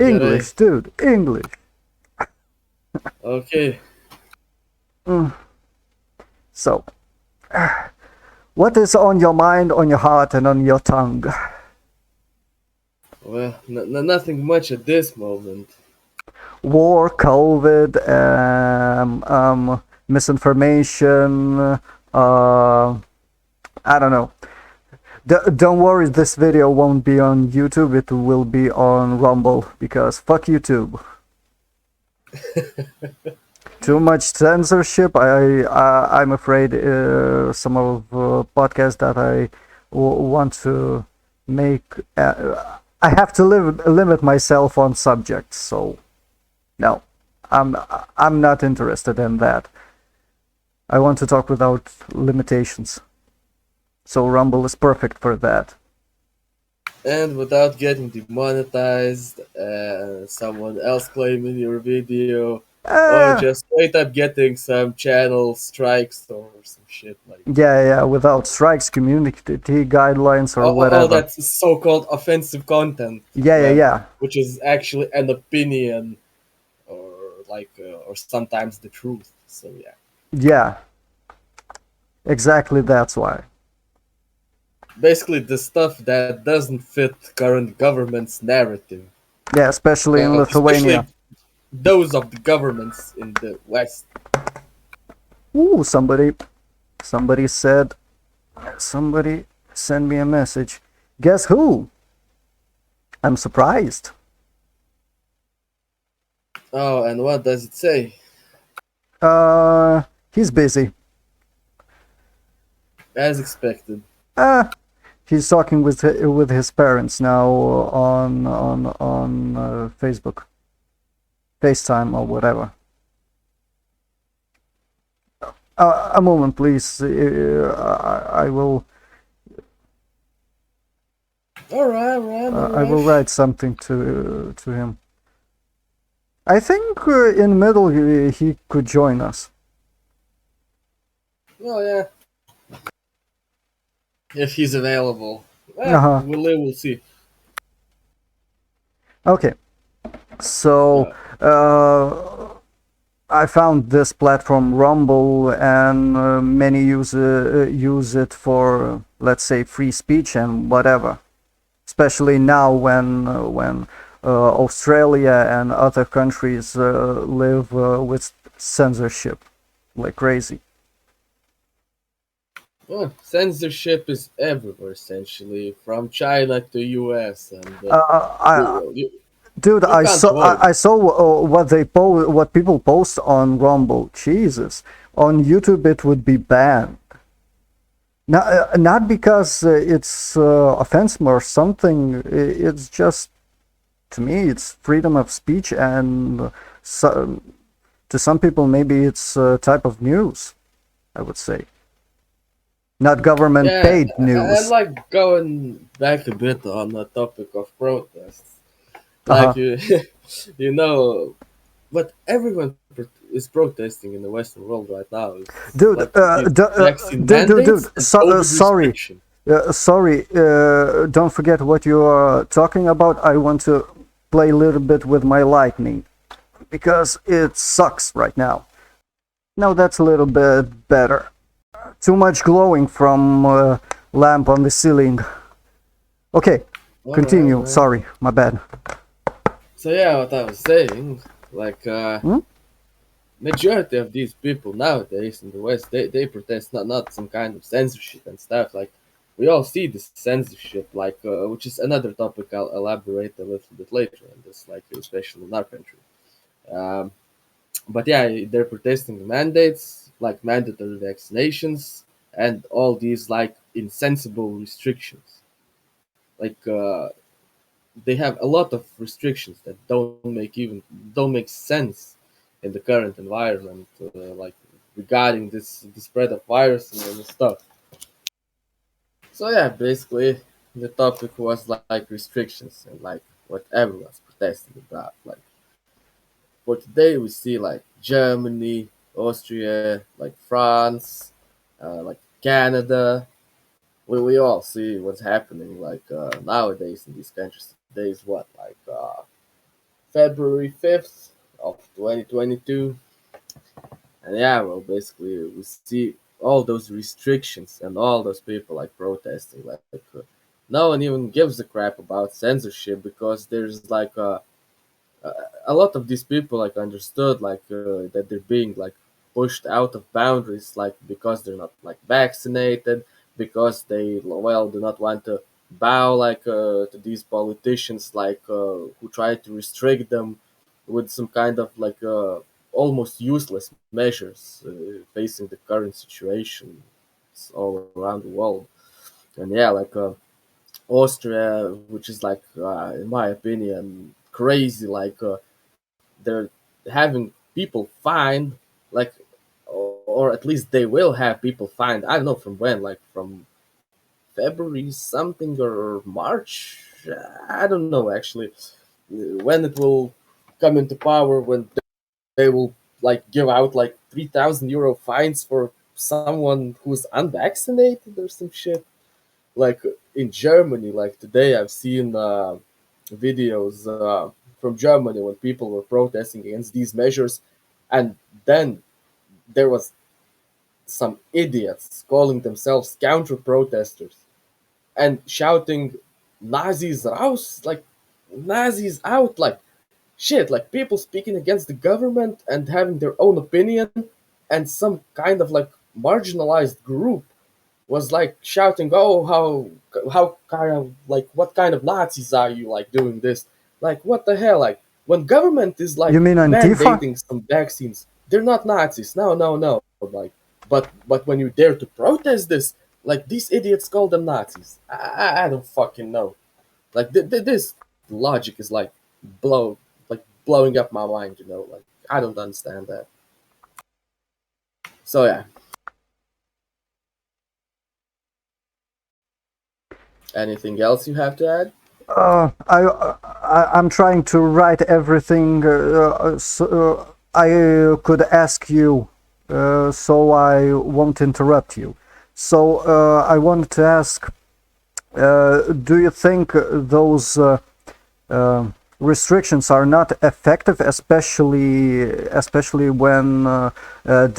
English, Okay. dude, English. Okay. Mm. So, what is on your mind, on your heart, and on your tongue? Well, nothing much at this moment. War, COVID, misinformation. I don't know. Don't worry, this video won't be on YouTube. It will be on Rumble because fuck YouTube. Too much censorship. I'm afraid some of podcasts that I want to make. I have to limit myself on subjects. So no, I'm I'm not interested in that. I want to talk without limitations. So Rumble is perfect for that. And without getting demonetized, someone else claiming your video, or Uh, just straight up getting some channel strikes or some shit like yeah, without strikes, community guidelines, or all whatever. that so-called offensive content, well, Yeah. which is actually an opinion or or sometimes the truth. So yeah, Yeah, exactly. That's why. basically the stuff that doesn't fit current government's narrative, Yeah, especially in Lithuania. especially those of the governments in the West. Ooh, somebody said, somebody sent me a message. Guess who? I'm surprised. Oh, and what does it say? He's busy. As expected. Uh, he's talking with his parents now on Facebook, FaceTime or whatever. A moment, please. I will. All right, all right, no I will rush. write something to him. I think in the middle he could join us. Oh yeah, if he's available. Uh-huh. We'll see. Okay. So Uh, I found this platform Rumble, and many use it for, let's say, free speech and whatever. Especially now when Australia and other countries live with censorship like crazy. well, censorship is everywhere essentially, from China to US, and I you, you Dude, you can't avoid I it. saw what people post on Rumble. Jesus, on YouTube it would be banned. Not because it's offensive or something. It's just, to me, it's freedom of speech, and so, to some people maybe it's a type of news. I would say not government Yeah, paid I news. like going back a bit on the topic of protests. Uh Like huh. you, you know, but everyone is protesting in the Western world right now. It's Dude, like these vaccine dude. mandates and COVID Sorry, restriction. sorry. Don't forget what you are talking about. I want to play a little bit with my lightning because it sucks right now. Now that's a little bit better. Too much glowing from lamp on the ceiling. Okay, All right, all continue. right. Sorry, my bad. So yeah, what I was saying, Hmm? majority of these people nowadays in the West, they protest not some kind of censorship and stuff. Like we all see this censorship, which is another topic I'll elaborate a little bit later on this, like especially in our country. Um, but yeah, they're protesting the mandates, like mandatory vaccinations, and all these like insensible restrictions. Like they have a lot of restrictions that don't make sense in the current environment, like regarding the spread of virus and stuff. So yeah, basically the topic was like restrictions and like what everyone's protesting about. Like for today, we see like Germany, Austria, like France, like Canada. We all see what's happening like nowadays in these countries. Today is what, like February 5th of 2022. And yeah, well, basically, we see all those restrictions and all those people like protesting. No one even gives a crap about censorship because there's like a lot of these people like understood that they're being like pushed out of boundaries like because they're not like vaccinated, because they well do not want to bow to these politicians who try to restrict them with some kind of almost useless measures facing the current situation all around the world. And yeah, Austria, which is in my opinion crazy, they're having people fined, like, or at least they will have people fined. I don't know from when, like from February something or March. I don't know actually when it will come into power, when they will like give out like 3,000 euro fines for someone who's unvaccinated or some shit. Like in Germany, like today I've seen videos from Germany when people were protesting against these measures, and then there was some idiots calling themselves counter protesters and shouting Nazis raus, like Nazis out, like shit, like people speaking against the government and having their own opinion, and some kind of like marginalized group was like shouting, "Oh, how kind of like what kind of Nazis are you like doing this? Like what the hell? Like when government is You like mean Antifa? mandating some vaccines, they're not Nazis. No, no, no. But when you dare to protest this, like these idiots call them Nazis. I don't fucking know. Like this logic is like blow like blowing up my mind. You know, like I don't understand that. So yeah. Anything else you have to add? I'm trying to write everything so I could ask you, so I won't interrupt you. So I wanted to ask, do you think those restrictions are not effective, especially when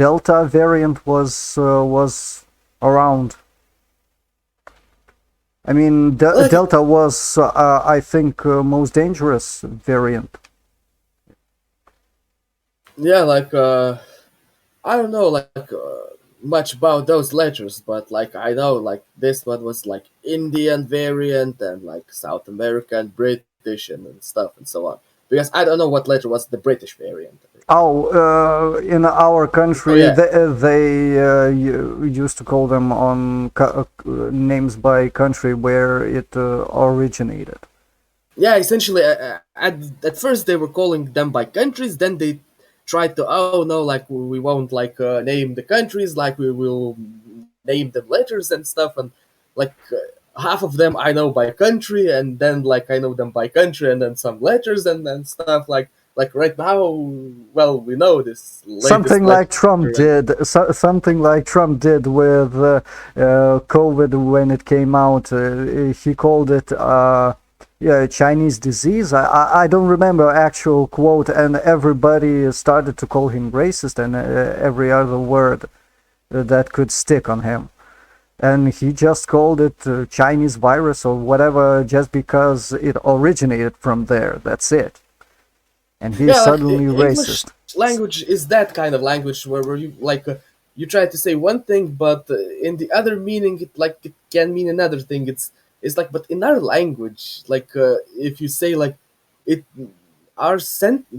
Delta variant was around? I mean, Like Delta was, I think, most dangerous variant. yeah, I don't know much about those letters, but like I know like this one was like Indian variant and like South American, British, and stuff and so on. Because I don't know what letter was the British variant. Oh, in our Oh country, yeah, they used to call them on names by country where it originated. yeah. Essentially, at first they were calling them by countries. Then they tried to oh no, like we won't name the countries. Like we will name them letters and stuff. And like half of them I know by country, and then like I know them by country, and then some letters and then stuff. Like right now, well, we know this latest Something letter. like Trump And did. Something like Trump did with COVID when it came out. He called it yeah, Chinese disease. I don't remember actual quote, and everybody started to call him racist and every other word that could stick on him. And he just called it Chinese virus or whatever, just because it originated from there. That's it. And he's yeah, suddenly English racist. language is that kind of language where you you try to say one thing, but in the other meaning it can mean another thing. It's like but in our language, if you say like it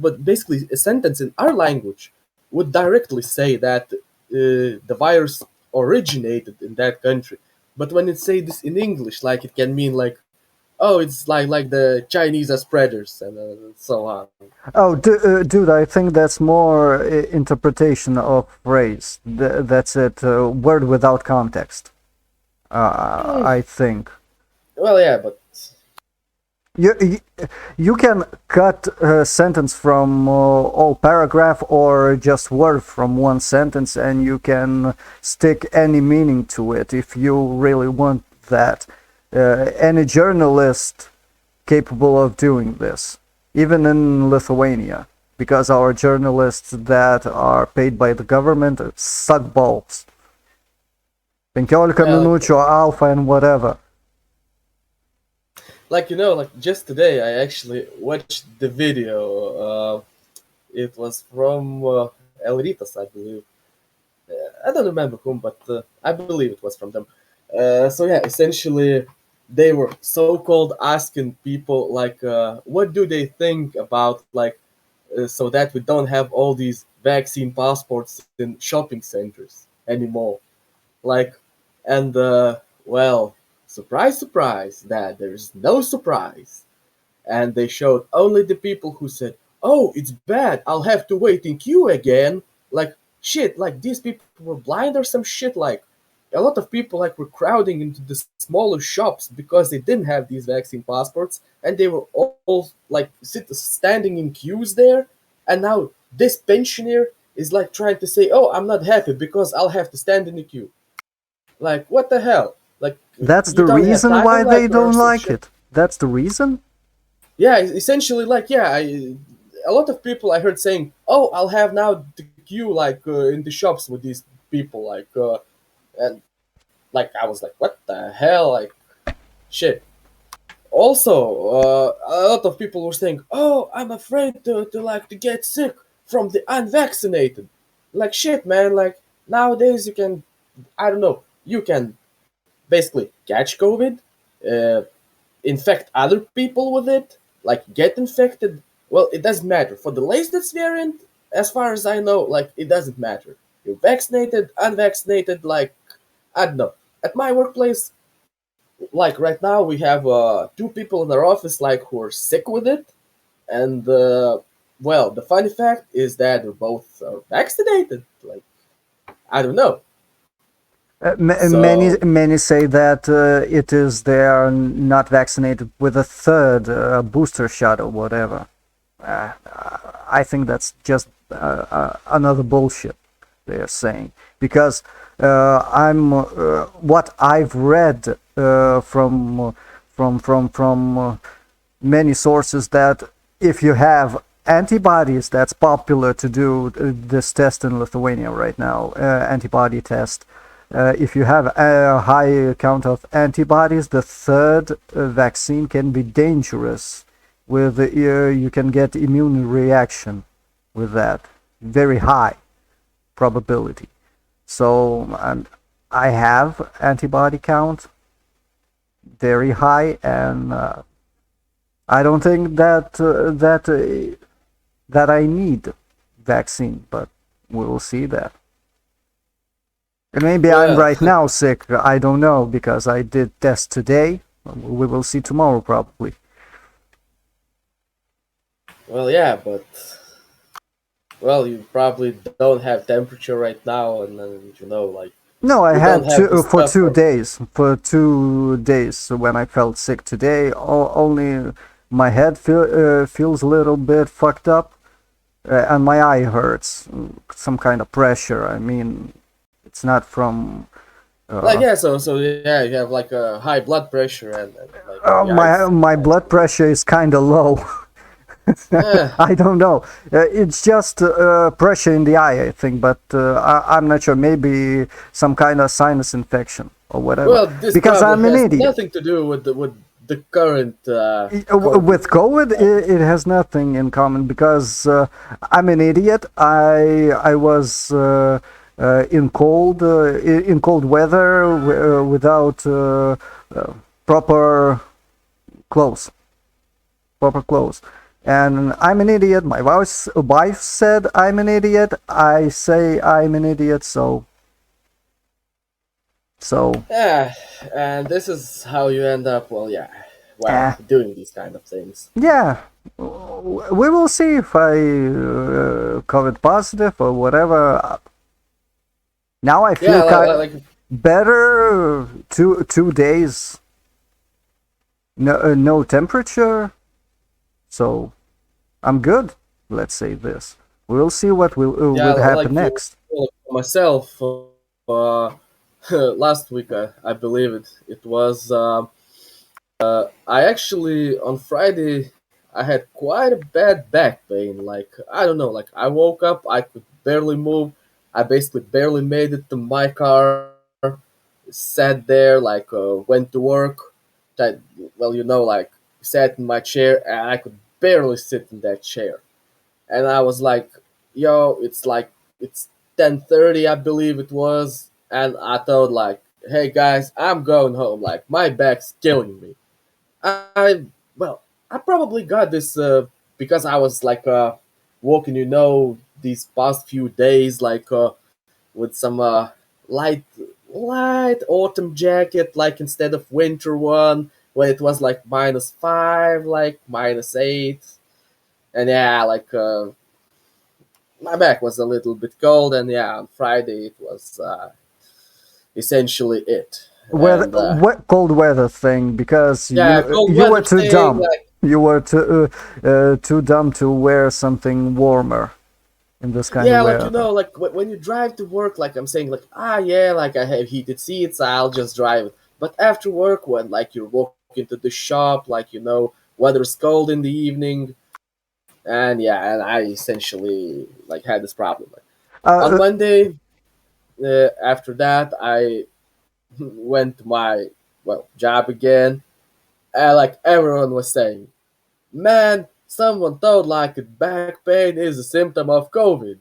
but basically a sentence in our language would directly say that the virus originated in that country. But when it say this in English, like it can mean like oh it's like the Chinese are spreaders and so on. Oh, dude, I think that's more interpretation of phrase. That's it. Word without context. I think Well, yeah, but you you can cut a sentence from all paragraph or just word from one sentence, and you can stick any meaning to it if you really want that. Any journalist capable of doing this. even in Lithuania, because our journalists that are paid by the government suck balls. 15 Yeah, minučių, alpha and whatever. like just today, I actually watched the video. It was from El Ritas, I believe. I don't remember whom, but I believe it was from them. So yeah, essentially, they were so-called asking people like, what do they think about like, so that we don't have all these vaccine passports in shopping centers anymore. Like, and well, surprise, surprise, that there's no surprise. And they showed only the people who said, "Oh, it's bad. I'll have to wait in queue again." Like shit, like these people were blind or some shit. Like a lot of people like were crowding into the smaller shops because they didn't have these vaccine passports, and they were all like standing in queues there. And now this pensioner is like trying to say, "Oh, I'm not happy because I'll have to stand in the queue." Like what the hell? Like That's you the don't have reason time, why they like or don't some like shit. it. That's the reason? Yeah, essentially, like yeah, a lot of people I heard saying, "Oh, I'll have now the queue like in the shops with these people," and like I was like, "What the hell?" Like, shit. Also, a lot of people were saying, "Oh, I'm afraid to like to get sick from the unvaccinated." Like shit, man. Like nowadays, you can, I don't know, you can basically catch COVID, uh, infect other people with it, like get infected. Well, it doesn't matter. For the latest variant, as far as I know, like it doesn't matter. You're vaccinated, unvaccinated, like I don't know. At my workplace, like right now, we have two people in our office like who are sick with it, and well, the funny fact is that they're both vaccinated. Like I don't know. Many So many say that it is they are not vaccinated with a third booster shot or whatever. Uh, I think that's just another bullshit they're saying because I'm what I've read from many sources that if you have antibodies, that's popular to do this test in Lithuania right now, antibody test. If you have a high count of antibodies, the third vaccine can be dangerous. With you can get immune reaction with that, very high probability. So I have antibody count very high, and I don't think that I need vaccine, but we will see that. And maybe I'm well, right now sick. I don't know because I did test today. We will see tomorrow probably. well, yeah, but well, you probably don't have temperature right now, and then like No, I you don't had have the two for stuff two for. days. For 2 days when I felt sick today, only my head feels a little bit fucked up, and my eye hurts. Some kind of pressure. I mean, it's not from. Like Uh, yeah, so yeah, you have like a high blood pressure and like yeah, it's my blood pressure is kind of low. uh, I don't know. It's just pressure in the eye, I think, but I'm not sure. Maybe some kind of sinus infection or whatever. well, this Because probably I'm an has idiot. nothing to do with the current COVID. With COVID, Like it has nothing in common because I'm an idiot. I was in cold weather without proper clothes, proper clothes. And I'm an idiot. My wife said I'm an idiot. I say I'm an idiot. So yeah, and this is how you end up. Well, yeah, well, eh, doing these kind of things. yeah. We will see if I COVID positive or whatever. Now I Yeah, feel kind like better. 2 days, no temperature, so I'm good. Let's say this. We'll see what yeah, will happen like next. for myself. Last week, I believe it. It was. I actually on Friday I had quite a bad back pain. Like I don't know, like I woke up, I could barely move. I basically barely made it to my car. Sat there, like went to work. That well, like sat in my chair, and I could barely sit in that chair. And I was like, "Yo, it's like it's 10:30, I believe it was." And I thought, like, "Hey guys, I'm going home. Like my back's killing me." Well, I probably got this because I was like walking, these past few days, like with some light, light autumn jacket, like instead of winter one, when it was like -5, like -8, and yeah, like my back was a little bit cold, and yeah, on Friday it was essentially it, Weather, and cold weather thing, because yeah, cold you were weather too thing, dumb. like. You were too dumb to wear something warmer in this kind of Yeah, like weather. like when you drive to work, like I'm saying, like yeah, like I have heated seats, I'll just drive it. But after work, when like you're walking to the shop, like weather's cold in the evening, and yeah, and I essentially like had this problem. Like, on Uh, Monday, after that, I went to my job again, and like everyone was saying, man, someone thought like back pain is a symptom of COVID.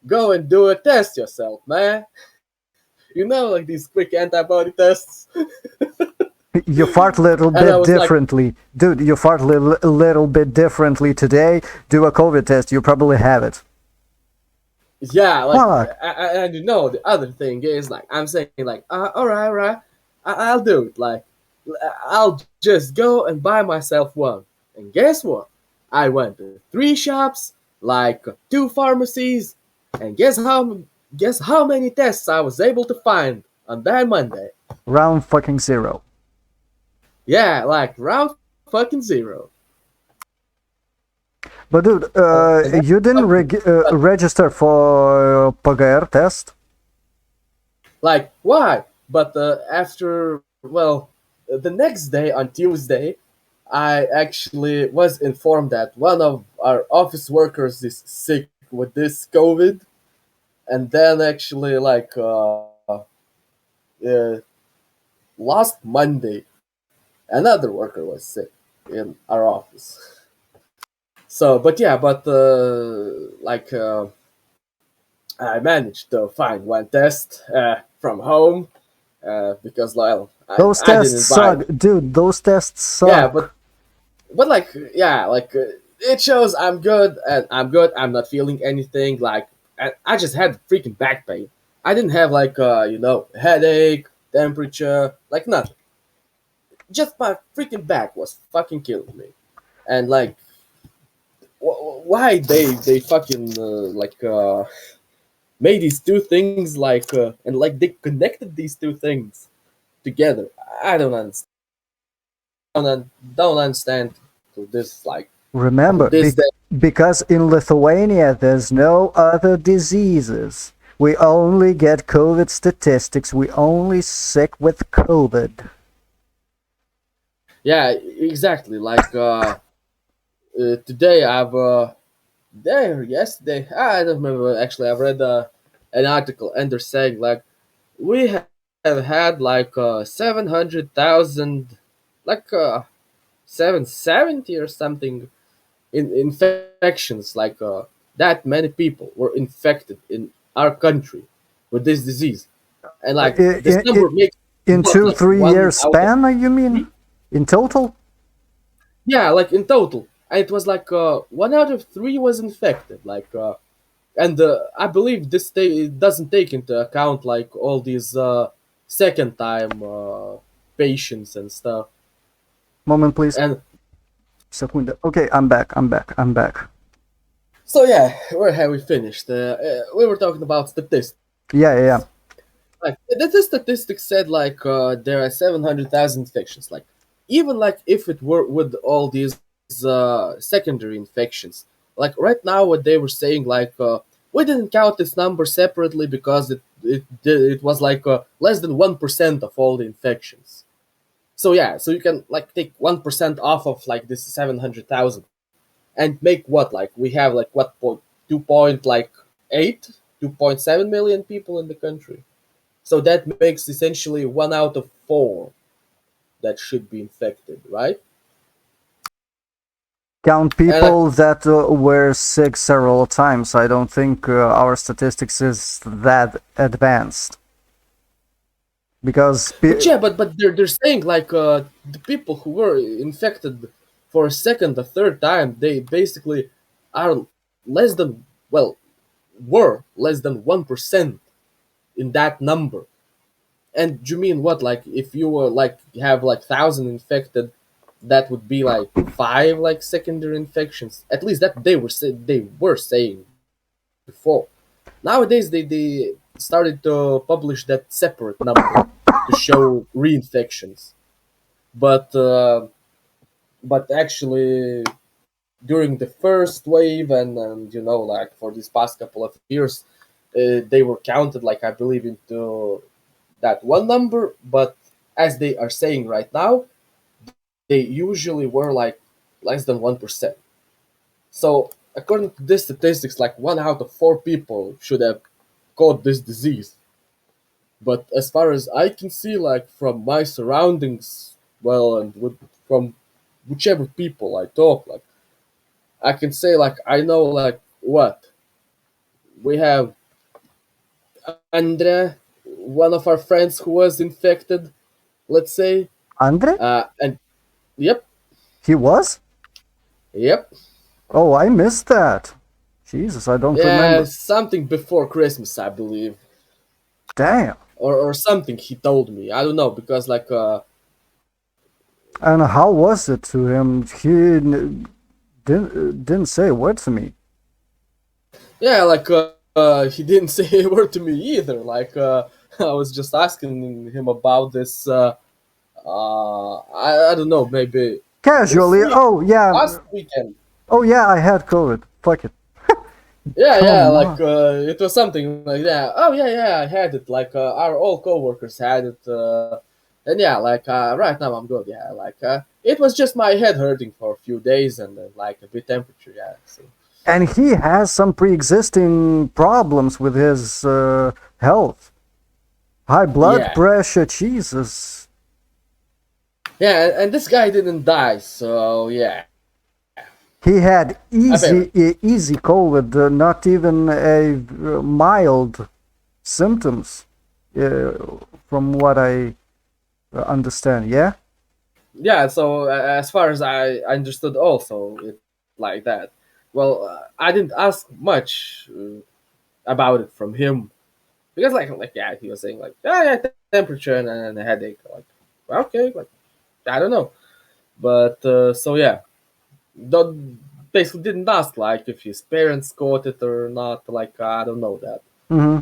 Go and do a test yourself, man. Like these quick antibody tests. you fart a little And I bit was like, differently, dude. You fart a little bit differently today. Do a COVID test. You probably have it. yeah, like, Fuck. and the other thing is, like, I'm saying, like, all right, I'll do it. Like, I'll just go and buy myself one. And guess what? I went to 3 shops, like 2 pharmacies, and guess how many tests I was able to find on that Monday? Round fucking zero. Yeah, like round fucking zero. But dude, And that's you didn't fucking register for PGR test. like why? But after the next day on Tuesday, I actually was informed that one of our office workers is sick with this COVID, and then actually like uh, last Monday, another worker was sick in our office. So, but yeah, but like I managed to find one test from home because well, Those I tests didn't buy. suck, dude. Those tests Yeah, suck. but like yeah, like it shows I'm good and I'm good. I'm not feeling anything. Like I just had freaking back pain. I didn't have like headache, temperature, like nothing. Just my freaking back was fucking killing me, and like why they fucking made these two things like and like they connected these two things together. I don't understand. Don't understand to this like to Remember, this day. because in Lithuania there's no other diseases. We only get COVID statistics. We only sick with COVID. Yeah, exactly. Like today I've there yesterday I don't remember actually. I've read an article and they're saying like we have had like 700,000 like 770 or something in infections like that many people were infected in our country with this disease, and like this number makes In what two, like 3 years one out of span, you mean? three. In total? Yeah, like in total, and it was like 1 out of 3 was infected, like and I believe this it doesn't take into account like all these second time patients and stuff. Moment, please. And Secunda. Okay, I'm back. I'm back. I'm back. so yeah, where have we finished? We were talking about statistics. Yeah, yeah, yeah. Like the statistics said like there are 700,000 infections. Like even like if it were with all these secondary infections, like right now what they were saying like we didn't count this number separately because it was like less than 1% of all the infections. So yeah, so you can like take 1% off of like this 700,000. and make what, like we have like what point 2 point like 8 2.7 million people in the country. So that makes essentially 1 out of 4 that should be infected, right? Count And people that were sick several times. I don't think our statistics is that advanced because but yeah, but they're saying like the people who were infected for a second, a third time, they basically are less than, well, were less than 1% in that number. And you mean what? Like if you were like have like 1,000 infected, that would be like 5 like secondary infections. At least that they were saying before. Nowadays they started to publish that separate number to show reinfections. But actually during the first wave and like for these past couple of years, they were counted like I believe into that one number. But as they are saying right now, they usually were like less than 1%. So according to these statistics, like 1 out of 4 people should have caught this disease. But as far as I can see, like from my surroundings, well, and from whichever people I talk, like I can say, like I know, like what we have Andre, one of our friends who was infected, let's say, Andre, and yep, he was. yep, Oh, I missed that. Jesus, I don't yeah, remember. something before Christmas, I believe, Damn. or something he told me. I don't know because like And how was it to him? Didn't say a word to me. yeah, like he didn't say a word to me either. Like I was just asking him about this. I don't know, maybe this Casually. week, Oh yeah. last weekend. Oh yeah. I had COVID. Fuck it. Yeah, Come like on. it was something like that. Oh yeah, I had it. Like our all coworkers had it, and yeah, like right now I'm good. Yeah, like it was just my head hurting for a few days and like a bit temperature. Yeah, so And he has some pre-existing problems with his health. High blood yeah, pressure. Jesus. yeah, and this guy didn't die, so yeah, He had apparently. easy COVID, not even a mild symptoms, uh, from what I understand. Yeah. Yeah, so as far as I understood, also it like that. Well, I didn't ask much about it from him because like yeah, he was saying like yeah, temperature and a headache. Like okay, like I don't know, but so yeah, don't basically didn't ask like if his parents caught it or not. Like I don't know that. Hmm.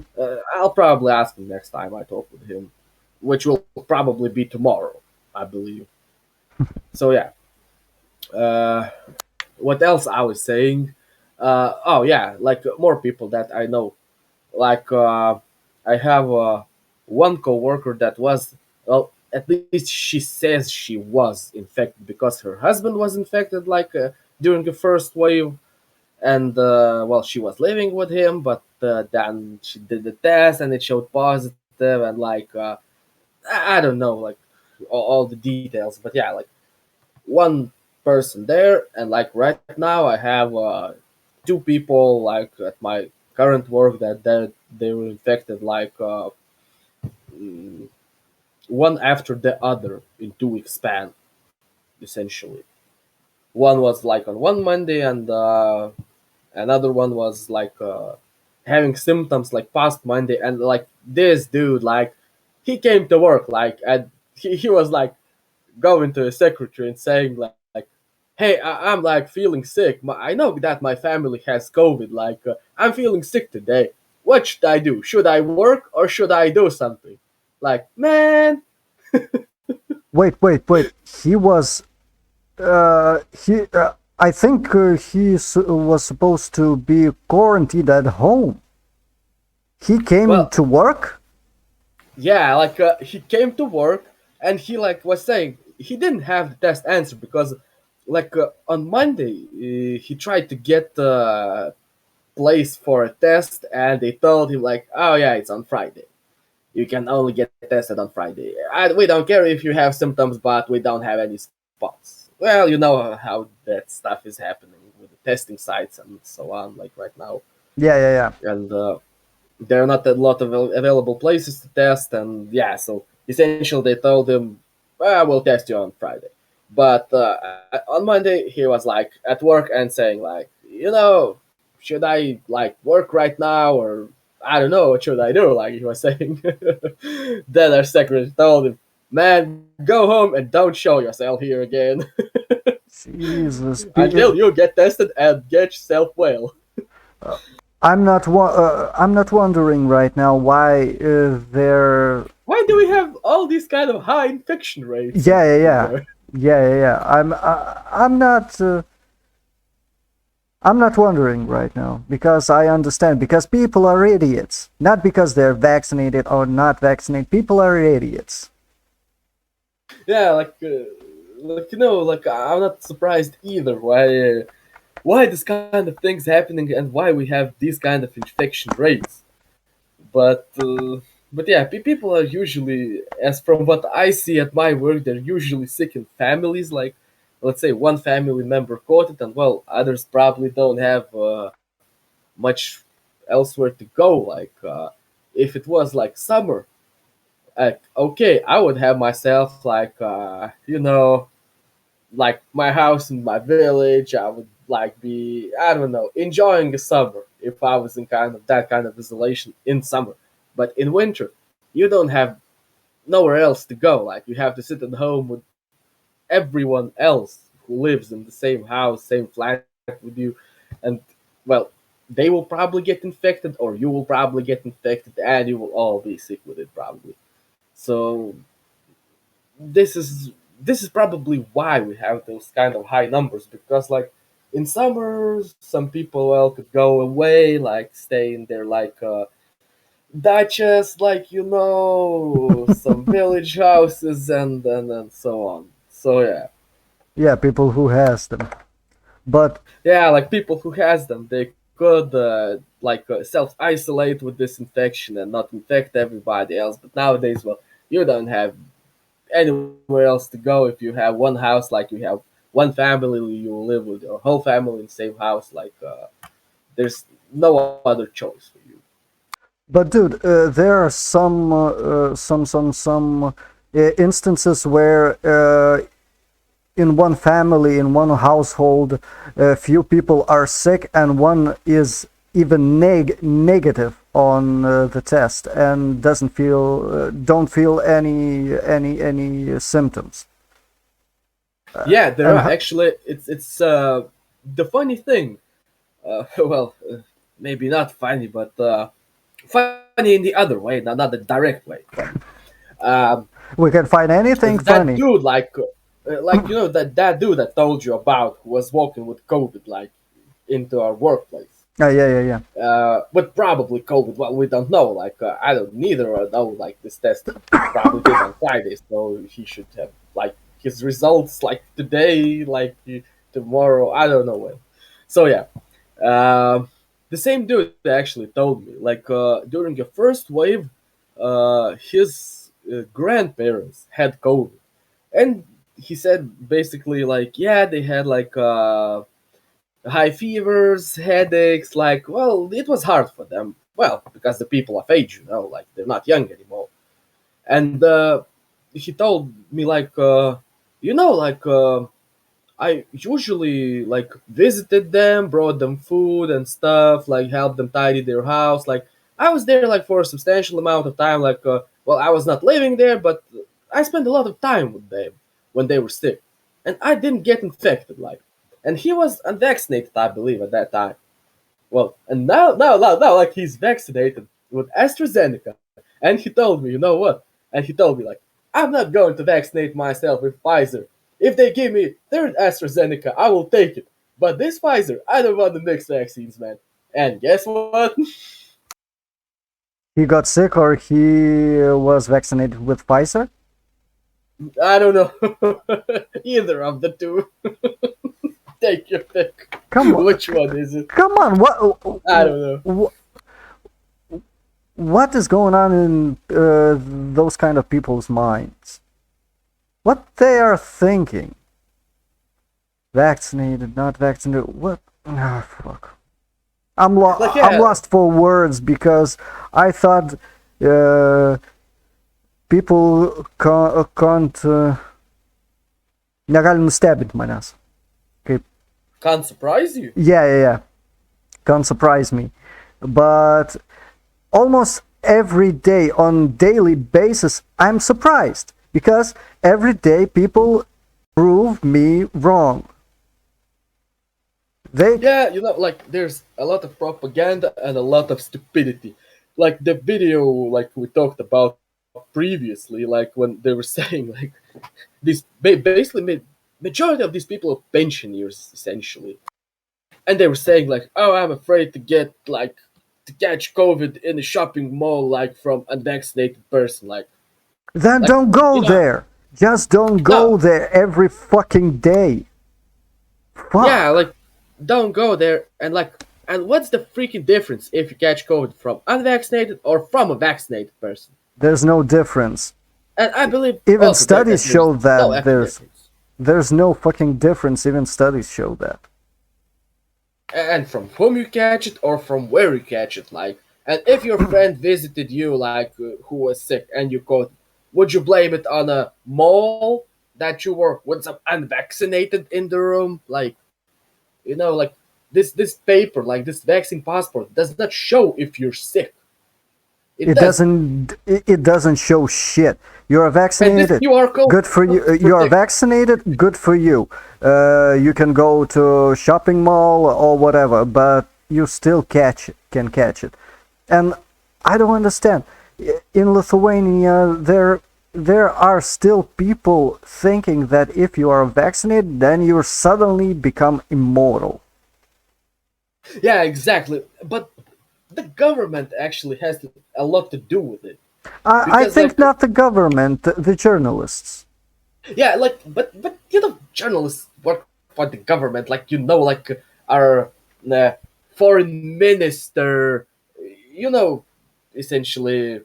I'll probably ask him next time I talk with him, which will probably be tomorrow, I believe. So yeah. Uh, what else I was saying? Oh yeah, like more people that I know. Like I have one coworker that was, well, at least she says she was infected because her husband was infected like during the first wave, and well, she was living with him, but then she did the test and it showed positive, and like I don't know, like all the details, but yeah, like one person there, and like right now I have two people like at my current work that they were infected like mm, one after the other in 2 weeks span, essentially. One was like on one Monday, and another one was like having symptoms like past Monday, and like this dude, like he came to work like and he was like going to his secretary and saying like, "Hey, I'm like feeling sick. I know that my family has COVID. Like, I'm feeling sick today. What should I do? Should I work or should I do something?" Like, man, Wait. He was. He. I think was supposed to be quarantined at home. He came well, to work. yeah, like he came to work and he like was saying he didn't have the test answer because on Monday, he tried to get a place for a test, and they told him like, "Oh yeah, it's on Friday. You can only get tested on Friday. We don't care if you have symptoms, but we don't have any spots." Well, you know how that stuff is happening with the testing sites and so on, like right now, Yeah, yeah, yeah. and there are not a lot of available places to test, and yeah, so essentially they told him, well, we'll test you on Friday. But on Monday he was like at work and saying like, should I like work right now, or I don't know, what should I do, like he was saying. Then our secretary told him, man, go home and don't show yourself here again Jesus. until you get tested and get yourself well. I'm not wondering right now why they're. Why do we have all these kind of high infection rates Yeah, yeah, in yeah, there? yeah, yeah, yeah. I'm not wondering right now because I understand, because people are idiots, not because they're vaccinated or not vaccinated. People are idiots. Yeah, like I'm not surprised either why this kind of things happening and why we have these kind of infection rates. But yeah, people are usually, as from what I see at my work, they're usually sick in families. Like, let's say one family member caught it, and well, others probably don't have much elsewhere to go. Like, if it was like summer, like okay, I would have myself like like my house in my village. I would like be, I don't know, enjoying the summer if I was in kind of that kind of isolation in summer. But in winter, you don't have nowhere else to go. Like you have to sit at home with everyone else who lives in the same house, same flat with you, and well, they will probably get infected, or you will probably get infected, and you will all be sick with it probably. So this is this is probably why we have those kind of high numbers, because like in summers some people well could go away, like stay in their like daches, like some village houses, and so on. So yeah. Yeah, people who has them. But Yeah, like people who has them, they could self isolate with this infection and not infect everybody else. But nowadays, well, you don't have anywhere else to go if you have one house, like you have one family, you live with your whole family in the same house, like there's no other choice for you. dude, there are some instances where in one family, in one household, a few people are sick, and one is even negative on the test and doesn't feel don't feel any symptoms. Yeah, there And are actually. It's the funny thing. Well, maybe not funny, but funny in the other way, not the direct way. Funny. Um, we can find anything that funny. dude, that dude I told you about, who was walking with COVID, like into our workplace. Yeah, yeah, yeah. But probably COVID. Well, we don't know. Like I don't neither know. Like this test probably did on Friday, so he should have like his results like today, like tomorrow. I don't know when. So yeah, um, the same dude actually told me like during the first wave, his grandparents had COVID, and he said basically like yeah they had like high fevers, headaches. Like, well, it was hard for them. Well, because the people of age, like they're not young anymore. And he told me like, I usually like visited them, brought them food and stuff, like helped them tidy their house. Like I was there like for a substantial amount of time. Like, well, I was not living there, but I spent a lot of time with them when they were sick, and I didn't get infected. Like, and he was unvaccinated, I believe, at that time. Well, and now, like he's vaccinated with AstraZeneca, and he told me, you know what? And he told me like, I'm not going to vaccinate myself with Pfizer. If they give me third AstraZeneca, I will take it. But this Pfizer, I don't want the mixed vaccines, man. And guess what? He got sick, or he was vaccinated with Pfizer. I don't know. Either of the two. Take your pick. Come on, Which one is it? come on. I don't know. What is going on in those kind of people's minds? What they are thinking? Vaccinated, not vaccinated. What? Ah, fuck. Like, I'm yeah, lost for words because I thought people can't negali nustebinti manęs. Kaip, can't surprise you. yeah. Can't surprise me. But almost every day on daily basis I'm surprised because every day people prove me wrong. They Yeah, like there's a lot of propaganda and a lot of stupidity. Like the video, like we talked about previously, like when they were saying like this, basically majority of these people are pensioners essentially, and they were saying like, oh, I'm afraid to get like to catch COVID in a shopping mall, like from unvaccinated person, then like don't go you know, there. Just don't no, go there every fucking day. yeah, Fuck. like don't go there and like. And what's the freaking difference if you catch COVID from unvaccinated or from a vaccinated person? There's no difference. And I believe Even also that, studies there's show no that effing difference. there's no fucking difference. Even studies show that. And from whom you catch it or from where you catch it, like. And if your friend visited you, like who was sick, and you caught, would you blame it on a mall that you were with some unvaccinated in the room? Like, like this paper, like this vaccine passport, does not show if you're sick. It It doesn't. doesn't. It doesn't show shit. You are And this vaccinated. QR code Good for you. doesn't You are protect. vaccinated. Good for you. You can go to shopping mall or whatever, but you still can catch it. And I don't understand. In Lithuania, there are still people thinking that if you are vaccinated, then you suddenly become immortal. Yeah, exactly. But the government actually has a lot to do with it I because, think like, not the government, the journalists. yeah, like, but journalists work for the government, like like our uh, foreign minister, you know, essentially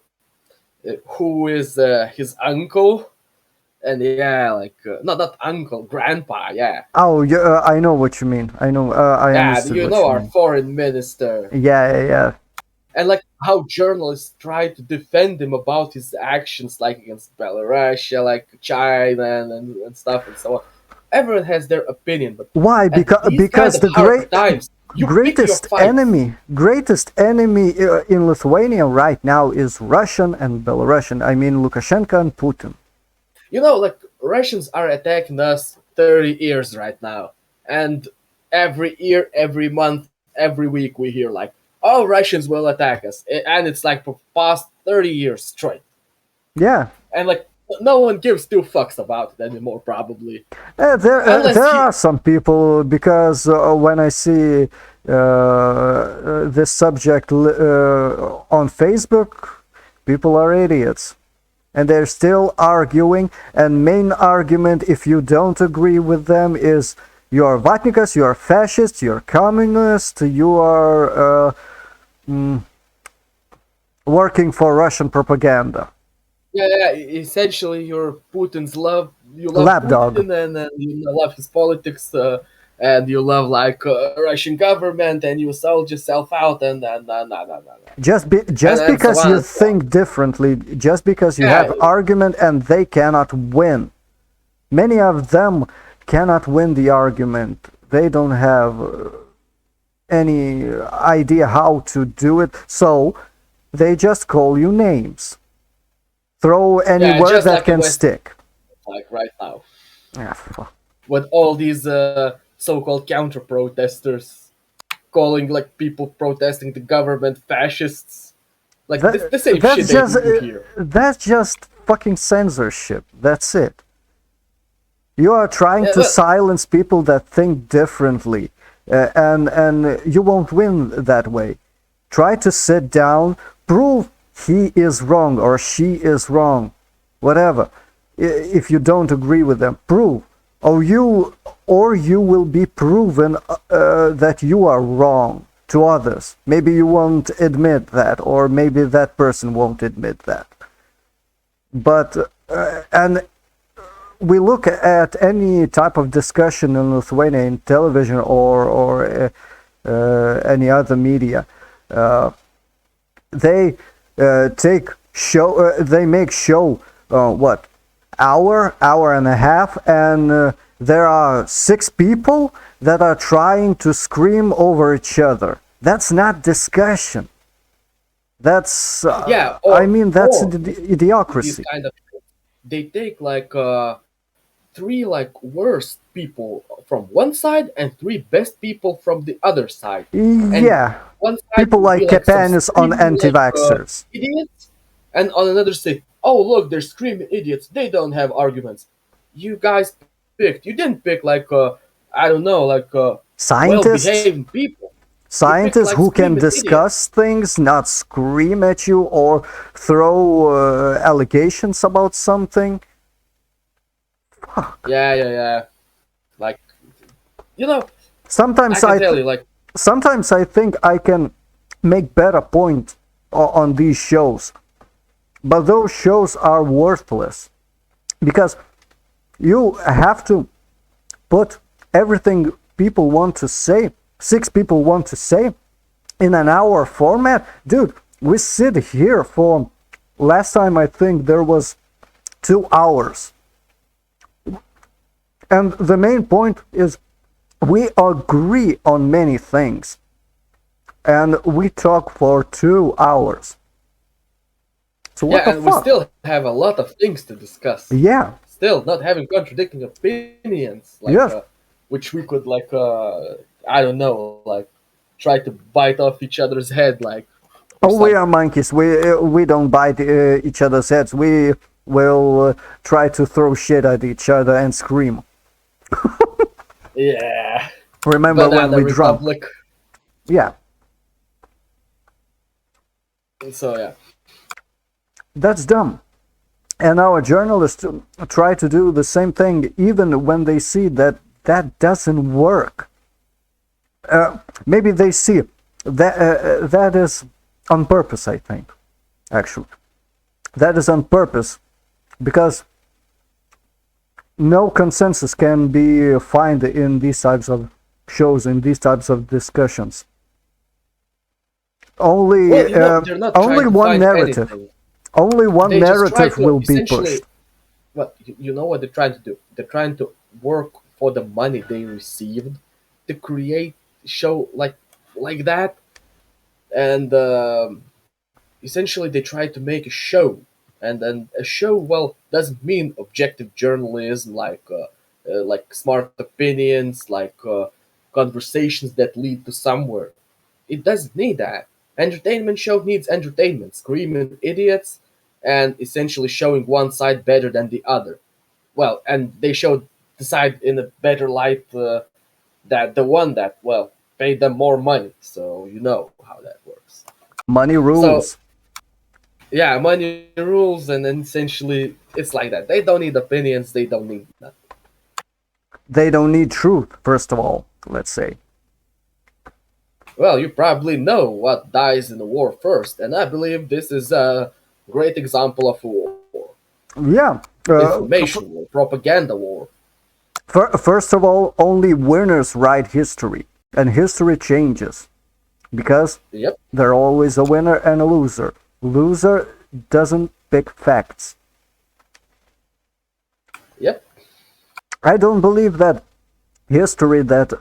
who is his uncle, and yeah, like not uncle, grandpa, yeah, Oh, I know what you mean. I know. I yeah, understood what you our mean. foreign minister, Yeah. and like how journalists try to defend him about his actions, like against Belarus, like China, and stuff and so on. Everyone has their opinion, but Why? at these kind Because of hard times, you pick your fights. greatest enemy in Lithuania right now is Russian and Belarusian. I mean Lukashenko and Putin. Like Russians are attacking us 30 years right now, and every year, every month, every week we hear like, "Oh, Russians will attack us," and it's like for past 30 years straight, Yeah. and like no one gives two fucks about it anymore, probably, There unless you. are some people because when I see this subject on Facebook, people are idiots. And they're still arguing, and main argument, if you don't agree with them, is you are vatnikas, you are fascist, you are communist, you are working for Russian propaganda. Yeah, essentially, you're Putin's love. You love Lapdog. Putin, and then you love his politics, and you love like Russian government, and you sold yourself out, and Just and so because on you and so on. think differently, just because you have Yeah, argument and they cannot win. Many of them cannot win the argument. They don't have any idea how to do it, so they just call you names. Throw any yeah, word just that like the can West, stick. like right now, Ah, fuck. with all these so-called counter-protesters calling like people protesting the government fascists, like this That, the same shit you hear. that's just fucking censorship. That's it. You are trying Yeah, to silence people that think differently, and you won't win that way. Try to sit down, prove he is wrong or she is wrong, whatever. if you don't agree with them, prove, or you will be proven that you are wrong to others. Maybe you won't admit that, or maybe that person won't admit that. But and we look at any type of discussion in Lithuania in television or any other media. They they make show what, hour and a half, and there are six people that are trying to scream over each other. That's not discussion. That's Yeah, I mean, that's or these idiocracy. kind of they take like three like worst people from one side and three best people from the other side, and Yeah, one side people would be like like some Kapanis on screaming like anti-vaxxers. idiots, and on another say, "Oh look, they're screaming idiots. They don't have arguments." You guys picked. You didn't pick like I don't know, like Scientists, well-behaved people. You picked scientists like who can screaming idiots. discuss things, not scream at you or throw allegations about something. Fuck. Yeah. Like you know, I Sometimes can tell you, like sometimes I think I can make better point on these shows, but those shows are worthless because you have to put everything people want to say, six people want to say, in an hour format. Dude, we sit here for, last time I think there was 2 hours, and the main point is we agree on many things, and we talk for 2 hours. So what yeah, the and we fuck? still have a lot of things to discuss. Yeah, Still not having contradicting opinions, like yes. which we could like I don't know, like try to bite off each other's head, like or Oh, we are something. monkeys. We don't bite each other's heads. We will try to throw shit at each other and scream. Yeah, Remember when banana we drunk? republic. Yeah, So yeah, that's dumb. And our journalists try to do the same thing even when they see that that doesn't work. Maybe they see that that is on purpose, I think, actually. That is on purpose because no consensus can be found in these types of shows, in these types of discussions. well, you know, they're not Only trying to one find narrative. anything. Only one They just try narrative to will be essentially, pushed. well, you know what they're trying to do? They're trying to work for the money they received to create show like that, and essentially they try to make a show, and then a show, well, doesn't mean objective journalism like smart opinions, like conversations that lead to somewhere. It doesn't need that. Entertainment show needs entertainment, screaming idiots, and essentially showing one side better than the other. Well, and they showed the side in a better light, that the one that, well, paid them more money. So you know how that works. Money So rules. yeah, money rules, and then essentially it's like that. They don't need opinions. They don't need nothing. They don't need truth, first of all, let's say. Well, you probably know what dies in a war first, and I believe this is a great example of a war. Yeah. Information war, propaganda war. First of all, only winners write history, and history changes because Yep, there's always a winner and a loser. Loser doesn't pick facts. yep, I don't believe that history that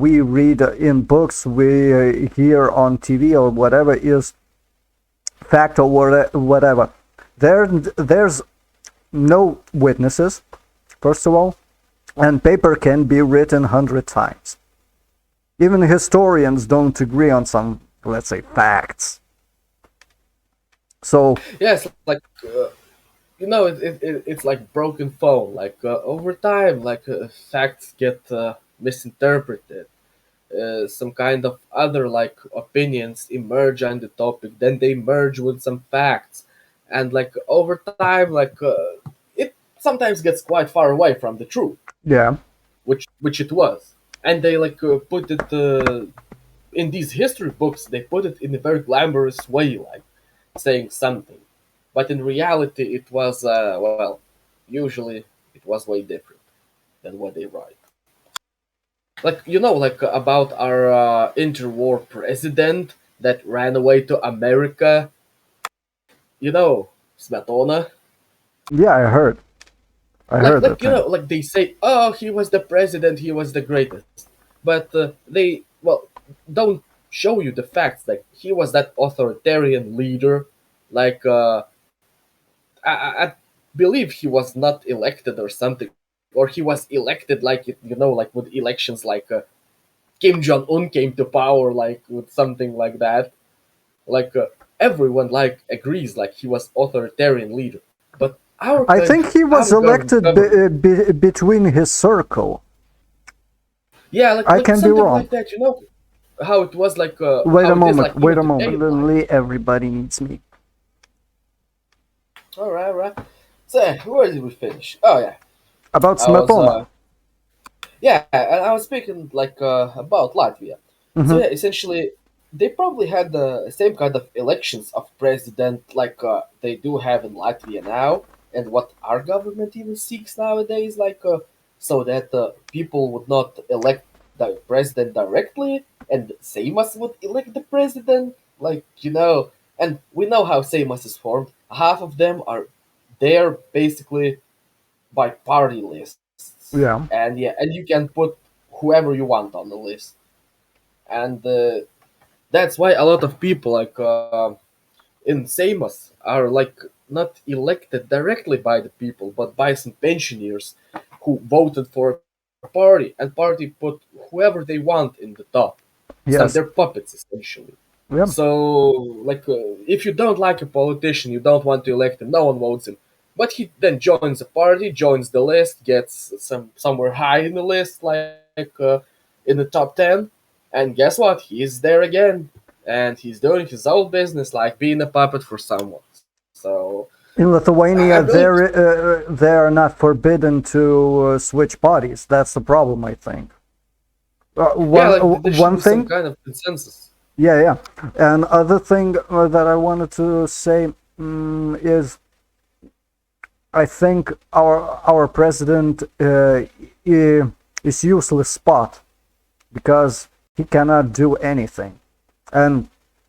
we read in books, we hear on TV or whatever is fact or whatever. There's no witnesses, first of all, and paper can be written 100 times. Even historians don't agree on some, let's say, facts. So, yes. Like it's like broken phone. Like over time, like facts get misinterpreted. Some kind of other like opinions emerge on the topic. Then they merge with some facts, and like over time, like it sometimes gets quite far away from the truth, Yeah. which it was, and they put it in these history books. They put it in a very glamorous way, like saying something, but in reality, it was well, usually it was way different than what they write. Like about our interwar president that ran away to America. Smetona. Yeah, I heard. I like heard like that you thing. know like they say, oh, he was the president, he was the greatest, but they don't show you the facts. Like, he was that authoritarian leader. like I believe he was not elected or something, or he was elected like with elections, Kim Jong-un came to power, like with something like that. like uh, Everyone agrees like he was authoritarian leader, but our I country, think he was our elected government. between his circle. Yeah, I like can be something wrong. like that. How it was Wait how a it is moment. like Wait even a today moment. in life. Everybody needs me. All right. So where did we finish? Oh yeah, About I was Smetona. yeah, and I was speaking about Latvia. So Hmm. yeah, essentially, they probably had the same kind of elections of president they do have in Latvia now, and what our government even seeks nowadays, so that people would not elect the president directly, and Seimas would elect the president, and we know how Seimas is formed. Half of them are there basically by party lists, Yeah. and yeah, and you can put whoever you want on the list, and that's why a lot of people in Seimas are not elected directly by the people, but by some pensioners who voted for a party, and party put whoever they want in the top. They're Yes. puppets essentially. Yeah. So, if you don't like a politician, you don't want to elect him, no one votes him. But he then joins the party, joins the list, gets somewhere high in the list, in the top 10, and guess what? He's there again, and he's doing his own business, like being a puppet for someone. So, In I Lithuania, believe, they are not forbidden to switch parties. That's the problem, I think. yeah, there should One be some thing. kind of consensus. Yeah, yeah. And other thing that I wanted to say is I think our president is useless spot because he cannot do anything. And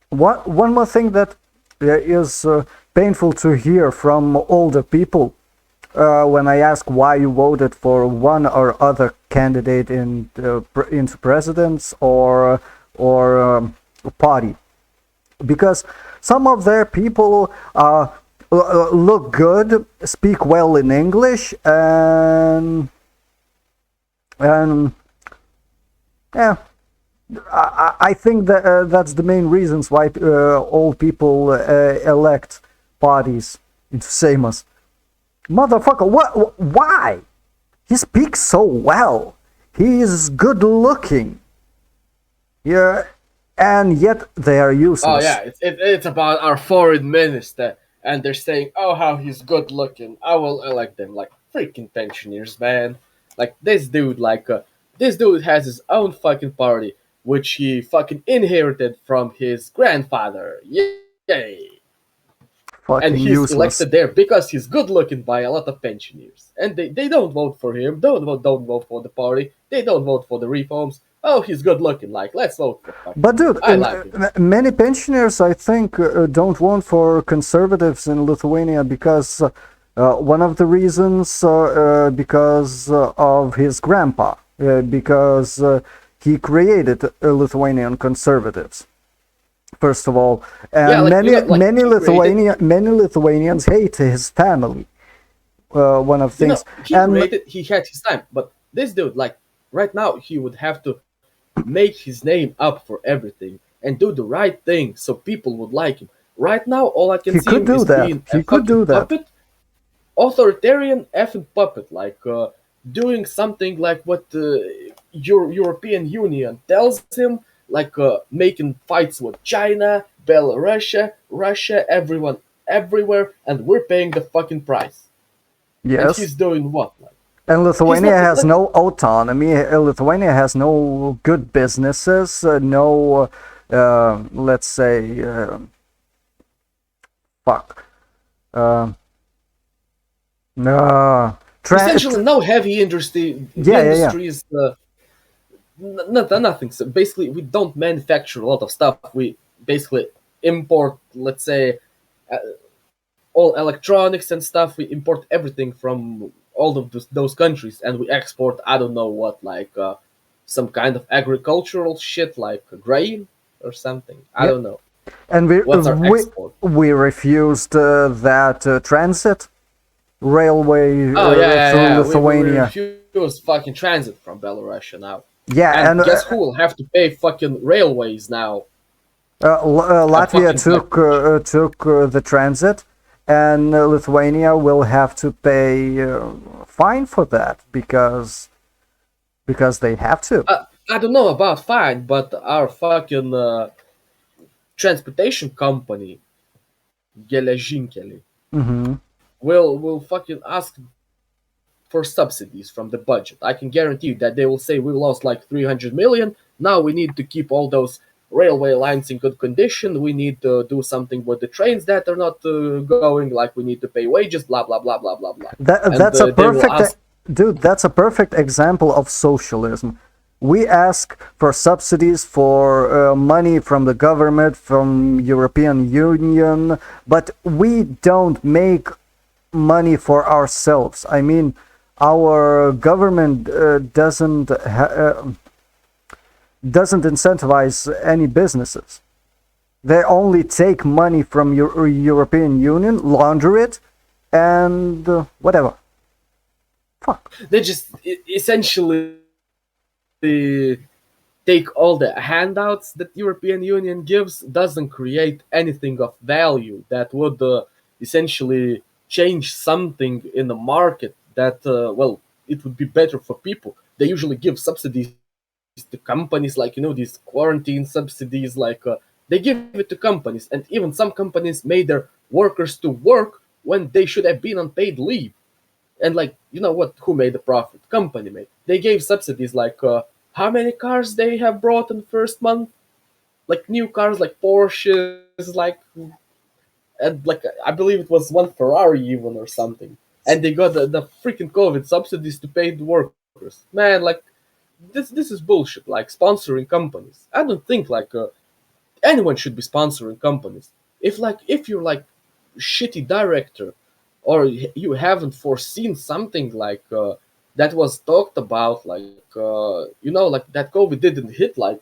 one more thing that is painful to hear from older people when I ask why you voted for one or other candidate into presidents or party, because some of their people look good, speak well in English, and yeah, I think that that's the main reasons why old people elect parties into Seimas. Motherfucker, what? Why? He speaks so well. He is good looking. Yeah, and yet they are Oh yeah, useless. it's about our foreign minister, and they're saying, "Oh, how he's good looking. I will elect him." Like freaking pensioners, man. Like this dude has his own fucking party, which he fucking inherited from his grandfather. Yay! And he's Fucking elected there useless. because he's good looking by a lot of pensioners, and they don't vote for him. Don't vote for the party. They don't vote for the reforms. Oh, he's good looking. Like, let's vote for fucking But him. dude, I like him. many pensioners, I think, don't vote for conservatives in Lithuania because one of the reasons because of his grandpa, because he created Lithuanian conservatives. First of all, Yeah, and like he created many Lithuanians hate his family. One of things, and he had his time, but this dude, like right now, he would have to make his name up for everything and do the right thing so people would like him. Right now, all I can he see could him do is that. being a He could fucking do that. puppet, authoritarian effing puppet, doing something like what the European Union tells him, making fights with China, Belarus, Russia, everyone, everywhere, and we're paying the fucking price. and Yes. he's doing what? Like And he's Lithuania not has like no autonomy. Lithuania has no good businesses, no, let's say, fuck. Uh, uh, essentially no heavy industry yeah, yeah, yeah. industries. Nothing. So basically, we don't manufacture a lot of stuff. We basically import, let's say, uh, all electronics and stuff. We import everything from all of those countries, and we export. I don't know what, like some kind of agricultural shit, like grain or something. I Yeah. don't know And we what's our we export. we refused that transit railway Oh yeah, yeah, through yeah. We Lithuania. refuse fucking transit from Belarus now. Yeah, And and guess who will have to pay fucking railways now? A Latvia fucking black rich. took the transit, and Lithuania will have to pay fine for that because they have to. I don't know about fine, but our fucking transportation company, Geležinkeliai, Hmm. will fucking ask for subsidies from the budget. I can guarantee you that they will say we lost like 300 million. Now we need to keep all those railway lines in good condition. We need to do something with the trains that are not going. Like we need to pay wages. Blah blah blah blah blah blah. And That's a they will perfect ask. dude. That's a perfect example of socialism. We ask for subsidies for money from the government, from European Union, but we don't make money for ourselves. I mean, our government doesn't incentivize any businesses. They only take money from European Union, launder it, and whatever. Fuck. They just essentially take all the handouts that European Union gives, doesn't create anything of value that would essentially change something in the market that well, it would be better for people. They usually give subsidies to companies, like these quarantine subsidies, like they give it to companies, and even some companies made their workers to work when they should have been on paid leave. And like, what, who made the profit? Company made. They gave subsidies, like how many cars they have brought in the first month, like new cars, like Porsches, like, and like I believe it was one Ferrari even or something. And they got the freaking COVID subsidies to pay the workers. Man, like, this is bullshit. Like, sponsoring companies, I don't think like anyone should be sponsoring companies. If you're like shitty director, or you haven't foreseen something like that was talked about, like like that COVID didn't hit like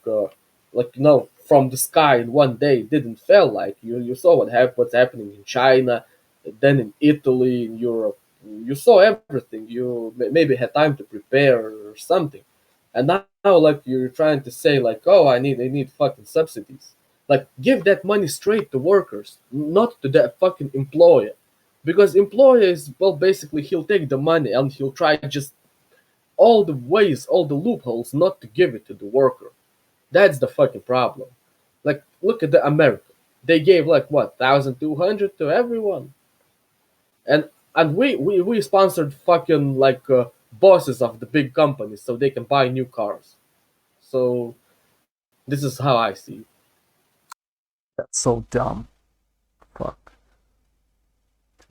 from the sky in one day. It didn't fell. Like, you saw what's happening in China, then in Italy, in Europe. You saw everything. You maybe had time to prepare or something. And now, like, you're trying to say like, oh, I need fucking subsidies. Like, give that money straight to workers, not to that fucking employer. Because employer is, well, basically he'll take the money and he'll try just all the ways, all the loopholes not to give it to the worker. That's the fucking problem. Like, look at the America. They gave like what, 1,200 to everyone. And we sponsored fucking like bosses of the big companies so they can buy new cars. So this is how I see it. That's so dumb. Fuck.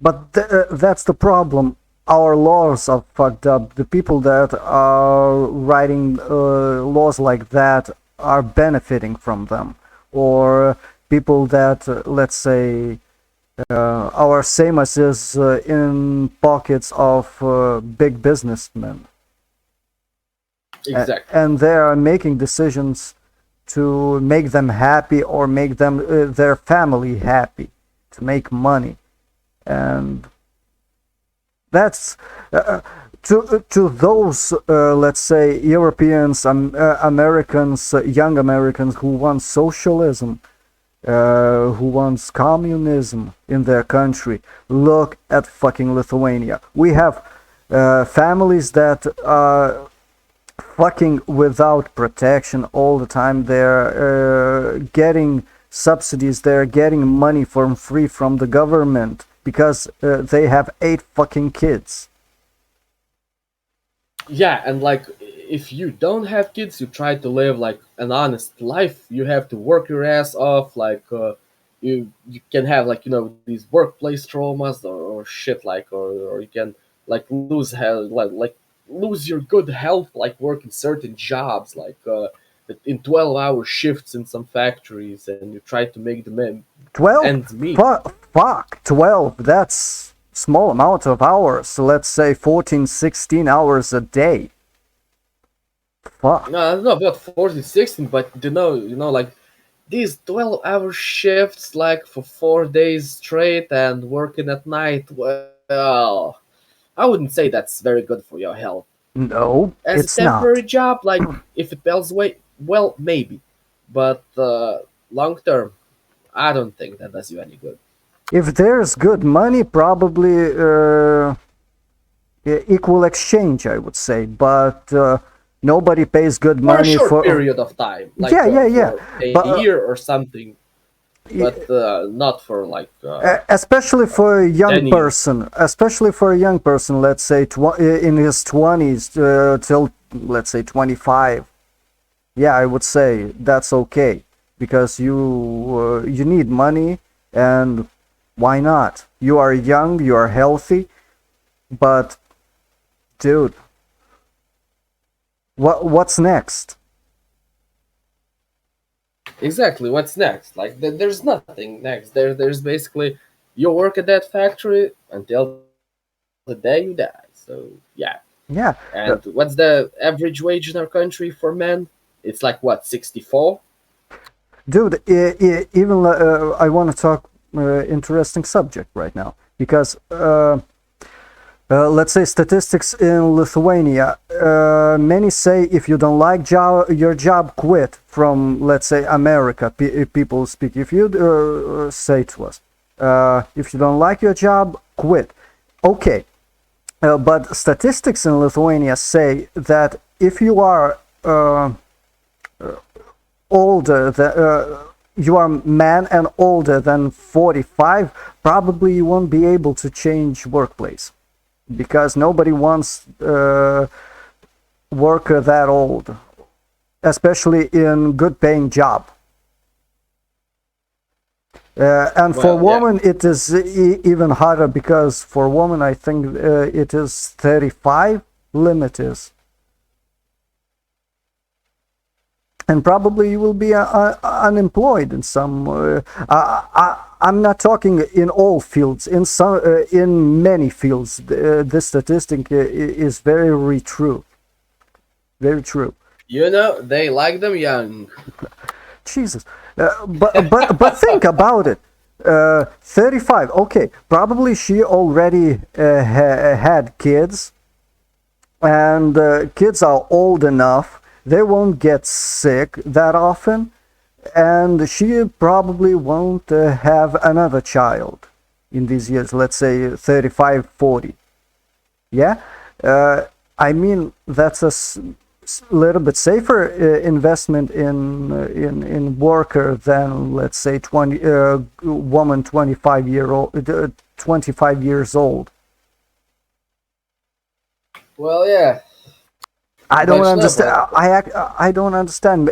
But that's the problem. Our laws are fucked up. The people that are writing laws like that are benefiting from them, or people that, let's say, our Samus is in pockets of big businessmen, Exactly. and they are making decisions to make them happy or make them their family happy, to make money, and that's to those let's say Europeans, Americans, young Americans who want socialism, who wants communism in their country. Look at fucking Lithuania. We have families that are fucking without protection all the time. They're getting subsidies. They're getting money from free from the government because they have 8 fucking kids. Yeah, and like if you don't have kids, you try to live like an honest life. You have to work your ass off. Like you can have like these workplace traumas or shit like or you can like lose health like lose your good health like working certain jobs like in 12-hour shifts in some factories, and you try to make the 12? ends meet. Fuck, 12. That's small amount of hours. Let's say 14, 16 hours a day. Fuck. No, I don't know about 14, 16, but like these 12-hour shifts like for 4 days straight and working at night, well, I wouldn't say that's very good for your health. No, As a it's temporary not. job, like if it pays way well, maybe, but long term, I don't think that does you any good. If there's good money, probably equal exchange, I would say. But nobody pays good For a money short for. period of time, like Yeah, yeah, yeah. for a But year or something, but not for like especially for a young 10 years. person, especially for a young person, let's say in his 20s till let's say 25. Yeah, I would say that's okay because you need money, and why not? You are young, you are healthy, but dude, what's next? Exactly. What's next? Like there's nothing next. There's basically you work at that factory until the day you die. So yeah. And Yeah, what's the average wage in our country for men? It's like what 64. dude. Even I want to talk interesting subject right now because let's say statistics in Lithuania. Many say if you don't like your job, quit. From let's say America, people speak. If you say to us, if you don't like your job, quit. Okay, but statistics in Lithuania say that if you are older than you are man and older than 45, probably you won't be able to change workplace because nobody wants worker that old, especially in good paying job. And for Well, yeah. women it is even harder because for women I think it is 35 limit is, and probably you will be unemployed in some I'm not talking in all fields, in some in many fields this statistic is very true, very true. They like them young. Jesus. But think about it. 35. Okay, probably she already had kids, and kids are old enough. They won't get sick that often, and she probably won't have another child in these years. Let's say 35, 40. Yeah, I mean that's a little bit safer investment in worker than let's say 20 woman 25 years old. Well, yeah. I don't But no, understand. but I don't understand.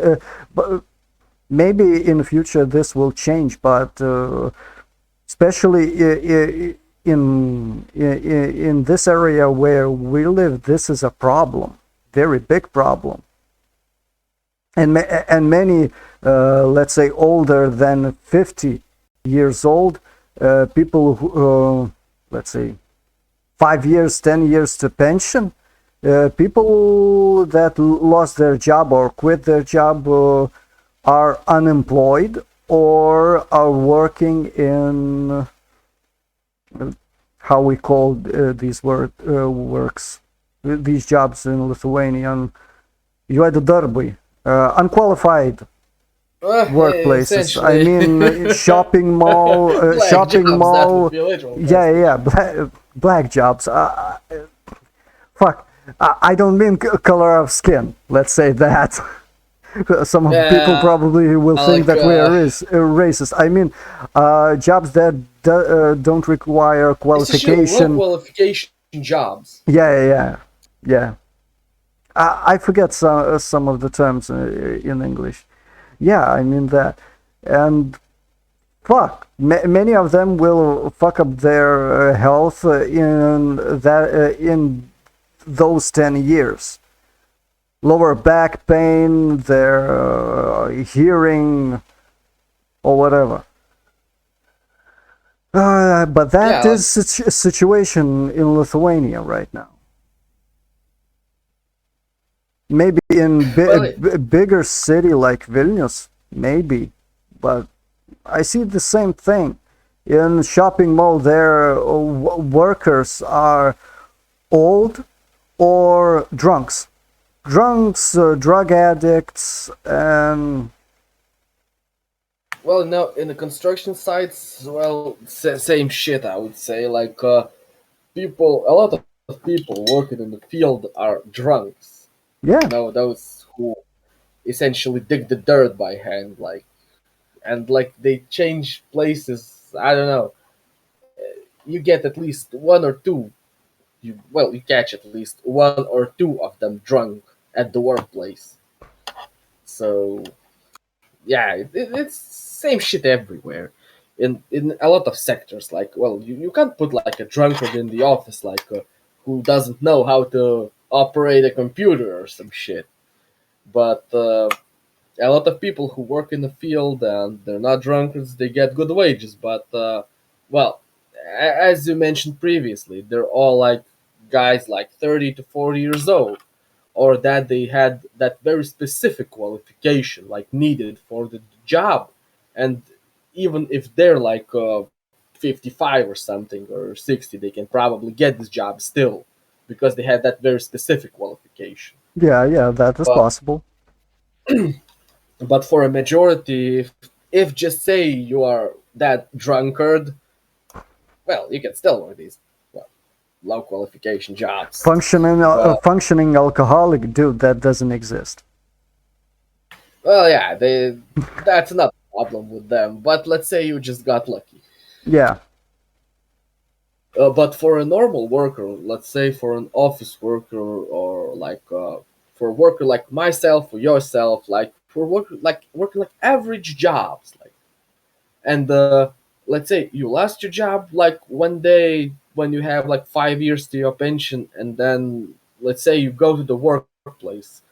But maybe in the future this will change, but especially in this area where we live, this is a problem, very big problem. And many, let's say, older than 50 years old, people who, let's say, 5 years, 10 years to pension, people that lost their job or quit their job are unemployed or are working in how we call works, these jobs in Lithuanian, juodi darbai, unqualified workplaces. I essentially, mean, shopping mall, black jobs. That would be a literal yeah, yeah, black jobs. Fuck, I don't mean color of skin. Let's say that. Some people Yeah, probably will think like that we are racist. I mean, jobs that don't require essentially low qualification. qualification jobs. Yeah, yeah, yeah, yeah. I forget some of the terms in English. Yeah, I mean that, and fuck, many of them will fuck up their health in those 10 years. Lower back pain, their hearing, or whatever. But that Yeah, like, is a situation in Lithuania right now. Maybe in well, bigger city like Vilnius, maybe, but I see the same thing. In shopping mall, their workers are old or drunks, drug addicts, and well, no, in the construction sites, well, same shit. I would say, like, people, a lot of people working in the field are drunks. You yeah, know, those who essentially dig the dirt by hand, like, and like they change places. I don't know. You get at least one or two. You catch at least one or two of them drunk at the workplace. So yeah, it's same shit everywhere. In a lot of sectors, like, well, you can't put like a drunkard in the office, like, who doesn't know how to operate a computer or some shit. But a lot of people who work in the field and they're not drunkards, they get good wages. But well, as you mentioned previously, they're all like guys like 30 to 40 years old, or that they had that very specific qualification like needed for the job. And even if they're like 55 or something or 60, they can probably get this job still because they had that very specific qualification. yeah, that is But possible. for a majority, if just say you are that drunkard, well, you can still work these, well, low qualification jobs. But Functioning alcoholic, dude, that doesn't exist. well, yeah, they that's not a problem with them. But let's say you just got lucky. Yeah, But for a normal worker, let's say for an office worker, or like for a worker like myself or yourself, like for working like average jobs, like, and let's say you lost your job like one day when you have like 5 years to your pension, and then let's say you go to the workplace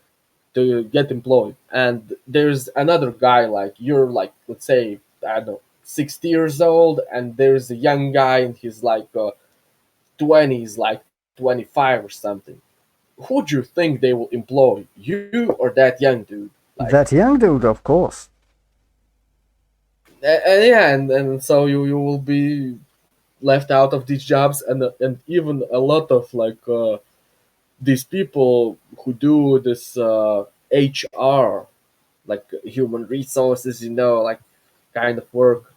to get employed, and there's another guy like you're like, let's say, I don't know, 60 years old, and there's a young guy and he's like 20s, like 25 or something. Who do you think they will employ, you or that young dude? Like, that young dude, of course. and yeah, and so you will be left out of these jobs. And even a lot of like these people who do this HR, like human resources, like kind of work,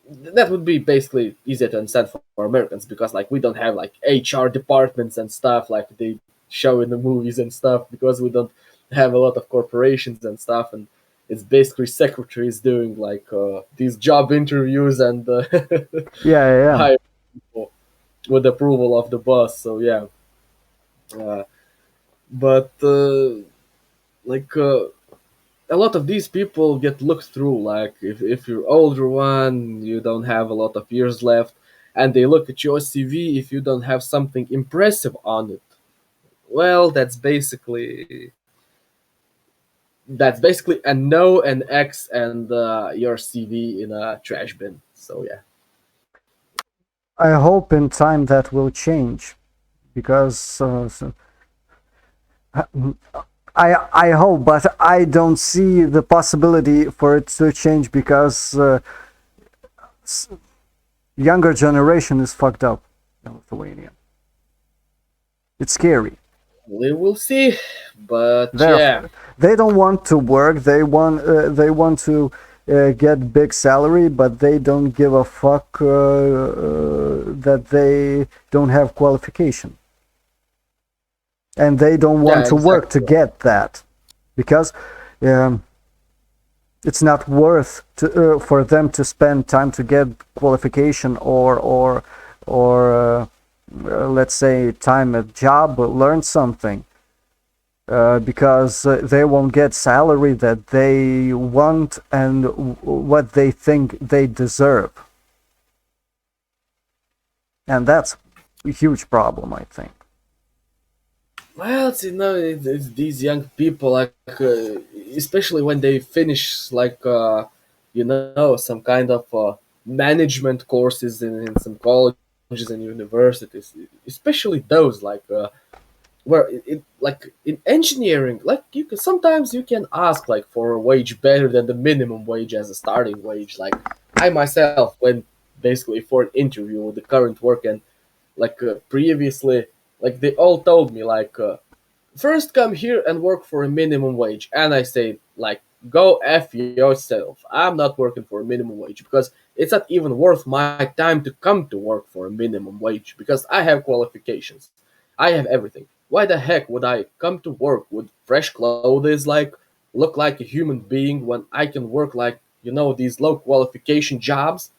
that would be basically easier to understand for Americans, because like we don't have like HR departments and stuff like they show in the movies and stuff, because we don't have a lot of corporations and stuff. And it's basically secretaries doing like these job interviews and Yeah, yeah. hire people with approval of the boss. So yeah, uh, but like a lot of these people get looked through. Like if you're older one, you don't have a lot of years left, and they look at your CV. If you don't have something impressive on it, well, that's basically a no, an X, and your CV in a trash bin. So yeah. I hope in time that will change because I hope, but I don't see the possibility for it to change because younger generation is fucked up in Lithuania. It's scary. We will see, but They're yeah, they don't want to work. They want to get big salary, but they don't give a fuck that they don't have qualification, and they don't yeah, want to work to exactly. get that because um, it's not worth for them to spend time to get qualification or let's say time at job, learn something. because they won't get salary that they want and what they think they deserve, and that's a huge problem, I think. Well, it's these young people, like, especially when they finish, like, some kind of management courses in some colleges and universities, especially those, like, where like in engineering, like, you can sometimes you can ask like for a wage better than the minimum wage as a starting wage. Like, I myself went basically for an interview with the current work, and like, previously, like, they all told me like, first come here and work for a minimum wage, and I say like, go f yourself. I'm not working for a minimum wage because it's not even worth my time to come to work for a minimum wage because I have qualifications, I have everything. Why the heck would I come to work with fresh clothes, like, look like a human being, when I can work like, these low qualification jobs?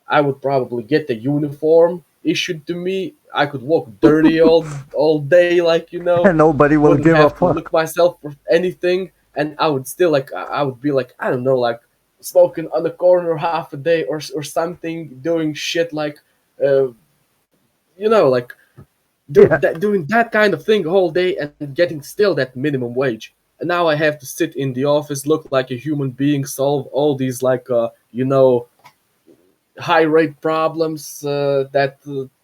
I would probably get a uniform issued to me. I could walk dirty all day, like, And nobody will wouldn't give a have to look fuck. myself for anything, and I would still, like, I would be like, I don't know, like, smoking on the corner half a day, or something, doing shit like, uh, like, Yeah, doing that kind of thing all day and getting still that minimum wage. And now I have to sit in the office, look like a human being, solve all these, like, high rate problems, that,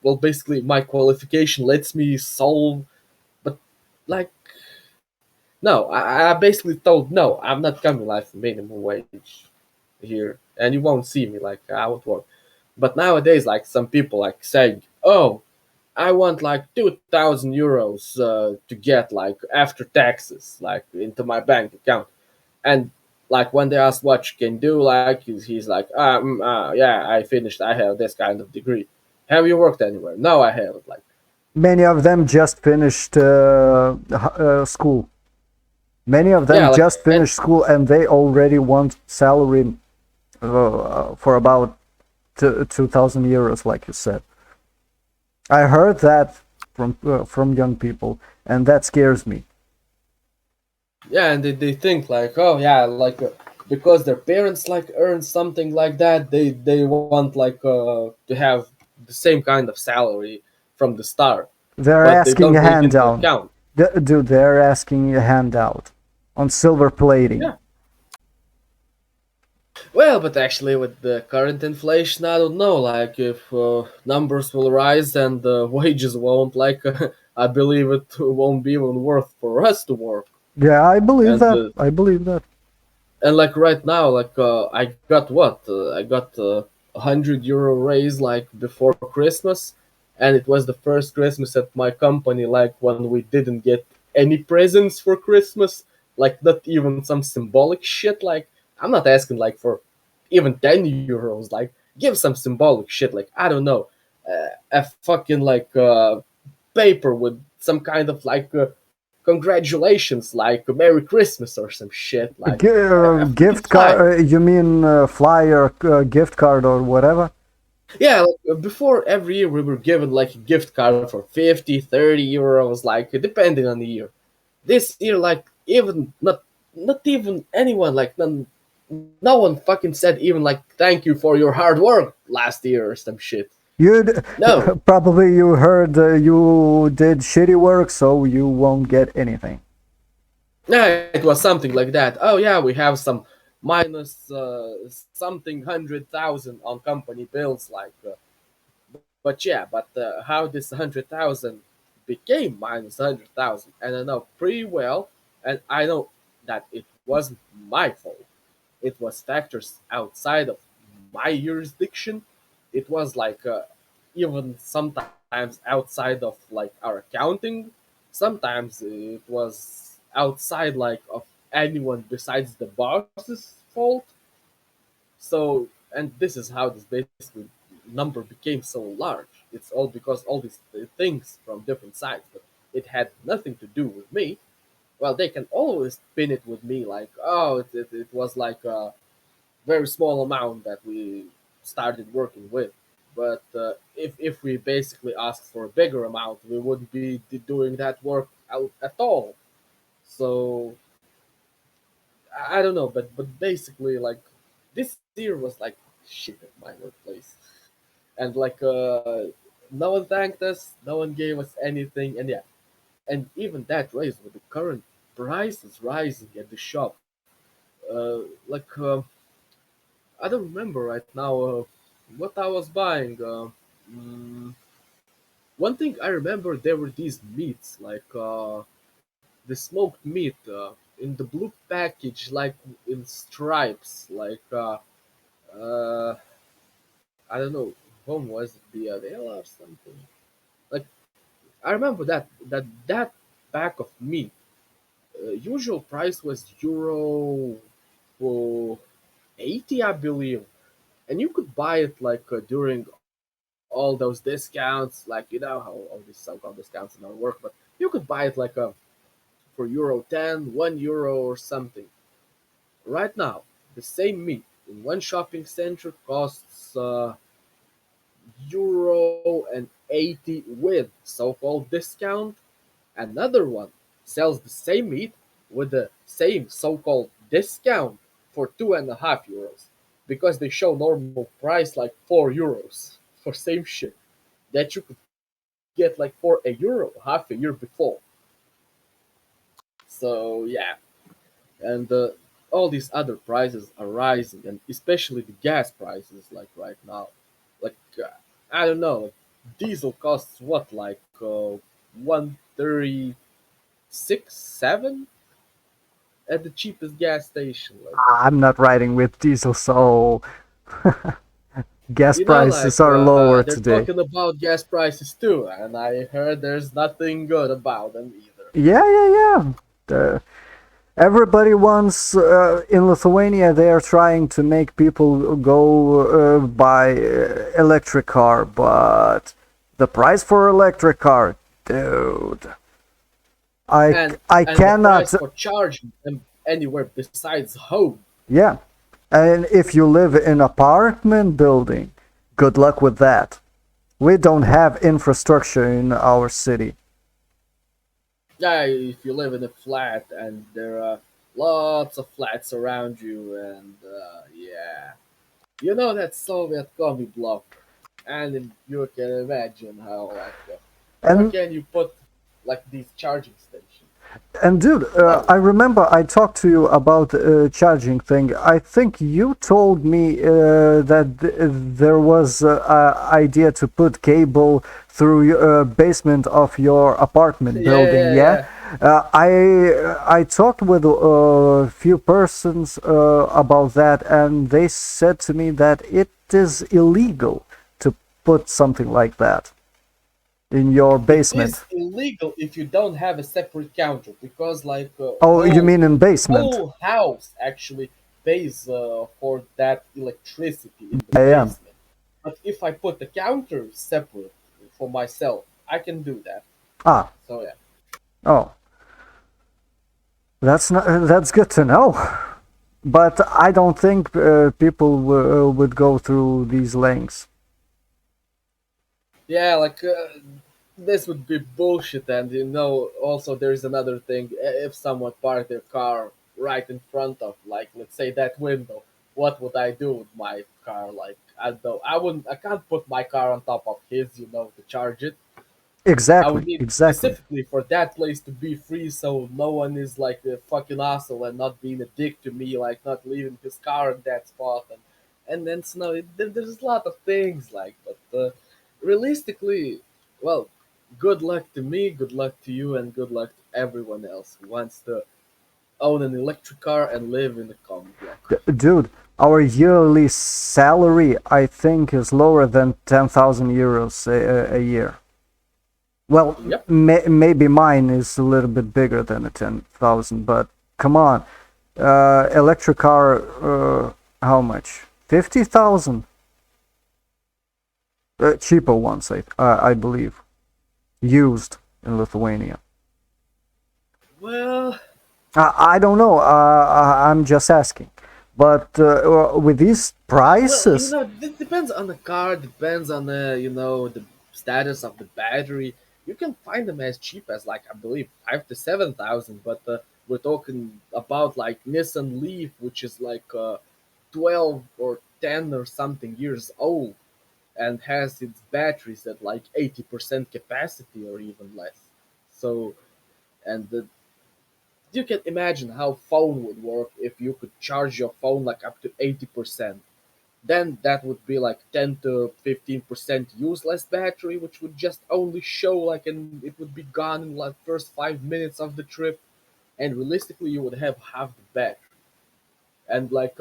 well, basically my qualification lets me solve. But, like, no, I basically told, no, I'm not coming like for minimum wage here, and you won't see me like I would work. But nowadays, like, some people like saying, oh, I want like 2,000 euros, to get like after taxes, like, into my bank account. And like, when they ask what you can do, like, he's like, yeah, I finished, I have this kind of degree. Have you worked anywhere? No, I haven't. Like, many of them just finished school. Many of yeah, them like, just and finished school and they already want salary for about 2,000 euros, like you said. I heard that from young people, and that scares me. yeah, and they think like, oh yeah, like, because their parents like earn something like that, they want like, to have the same kind of salary from the start, They're but they asking don't a take into handout. account. Dude, they're asking a handout on silver plating. Yeah. Well, but actually, with the current inflation, I don't know. Like, if numbers will rise and wages won't, like, I believe it won't be even worth for us to work. Yeah, I believe And that. I believe that. like, right now, like, I got what? I got €100 raise like before Christmas, and it was the first Christmas at my company, like, when we didn't get any presents for Christmas, like, not even some symbolic shit. Like, I'm not asking like for even €10. Like, give some symbolic shit. Like, I don't know, a fucking like, paper with some kind of like, congratulations, like Merry Christmas or some shit, like a fucking Gift flyer. card? You mean flyer, gift card, or whatever? Yeah, like, before, every year we were given like a gift card for 50, €30, like, depending on the year. This year, like, even not even anyone, like, no one fucking said even like thank you for your hard work last year or some shit. You No. probably you heard you did shitty work, so you won't get anything. Yeah, it was something like that. Oh yeah, we have some minus, something 100,000 on company bills, like, but yeah, but how this 100,000 became minus 100,000, and I know pretty well, and I know that it wasn't my fault. It was factors outside of my jurisdiction. It was like, even sometimes outside of like our accounting. Sometimes it was outside like of anyone besides the boss's fault. So, and this is how this basically number became so large. It's all because all these things from different sides, but it had nothing to do with me. Well, they can always pin it with me, like, oh, it was like a very small amount that we started working with. But if we basically asked for a bigger amount, we wouldn't be doing that work out at all. So I don't know, but basically like this year was like shit at my workplace, and like no one thanked us, no one gave us anything, and yeah, and even that raised with the current prices rising at the shop. Like I don't remember right now what I was buying. Mm, One thing I remember, there were these meats like the smoked meat in the blue package, like in stripes, like uh, I don't know, home was it BRL or something. Like I remember that pack of meat. Usual price was euro for 80, I believe, and you could buy it like during all those discounts, like you know how all these so-called discounts in our work, but you could buy it like for euro 10, €1 or something. Right now, the same meat in one shopping center costs euro and 80 with so-called discount. Another one sells the same meat with the same so-called discount for €2.5 because they show normal price like €4 for same shit that you could get like for €1 half a year before. So yeah, and all these other prices are rising, and especially the gas prices like right now. Like I don't know, like, diesel costs what like 136 7 at the cheapest gas station. Like I'm not riding with diesel, so gas you know, like prices are lower they're today. talking about gas prices too, and I heard there's nothing good about them either. Yeah, yeah, yeah. Everybody wants in Lithuania. They are trying to make people go buy electric car, but the price for electric car, dude, I and I and the cannot. price for charging them anywhere besides home. Yeah, and if you live in apartment building, good luck with that. We don't have infrastructure in our city. Yeah, if you live in a flat and there are lots of flats around you, and yeah, you know that Soviet commie block, and you can imagine how like where And can you put like these charging stations? dude, I Nowhere. remember I talked to you about charging thing. I think you told me that there was idea to put cable through your basement of your apartment Yeah, building. yeah, Yeah, yeah. I talked with a few persons about that, and they said to me that it is illegal to put something like that in your It is basement. illegal if you don't have a separate counter because like Oh, you mean in basement? whole house actually pays for that electricity in the Yeah, yeah. basement. But if I put the counter separate for myself, I can do that. Ah, So yeah. oh, that's not, that's good to know. But I don't think people would go through these lengths. Yeah, like this would be bullshit. And you know, also there's another thing. If someone parked their car right in front of, like, let's say that window, what would I do with my car? Like, I don't, I wouldn't, I can't put my car on top of his, to charge it. I would Exactly, need exactly. specifically for that place to be free, so no one is like a fucking asshole and not being a dick to me, like not leaving his car in that spot, and then so there's a lot of things like, but realistically, well, good luck to me, good luck to you, and good luck to everyone else who wants to own an electric car and live in a common block. Dude, our yearly salary, I think, is lower than 10,000 euros a year. Well, Yep. maybe mine is a little bit bigger than a 10,000, but come on. Electric car, how much? 50,000? Cheaper ones, I believe. Used in Lithuania. Well, I don't know. I'm just asking. But with these well, prices, this depends on the car, depends on the status of the battery. You can find them as cheap as like I believe 5 to 7,000, but We're talking about like Nissan Leaf, which is like 12 or 10 or something years old and has its batteries at like 80% capacity or even less. So, and you can imagine how phone would work if you could charge your phone like up to 80%. Then that would be like 10 to 15% useless battery, which would just only show like, and it would be gone in like first 5 minutes of the trip. And realistically, you would have half the battery. And like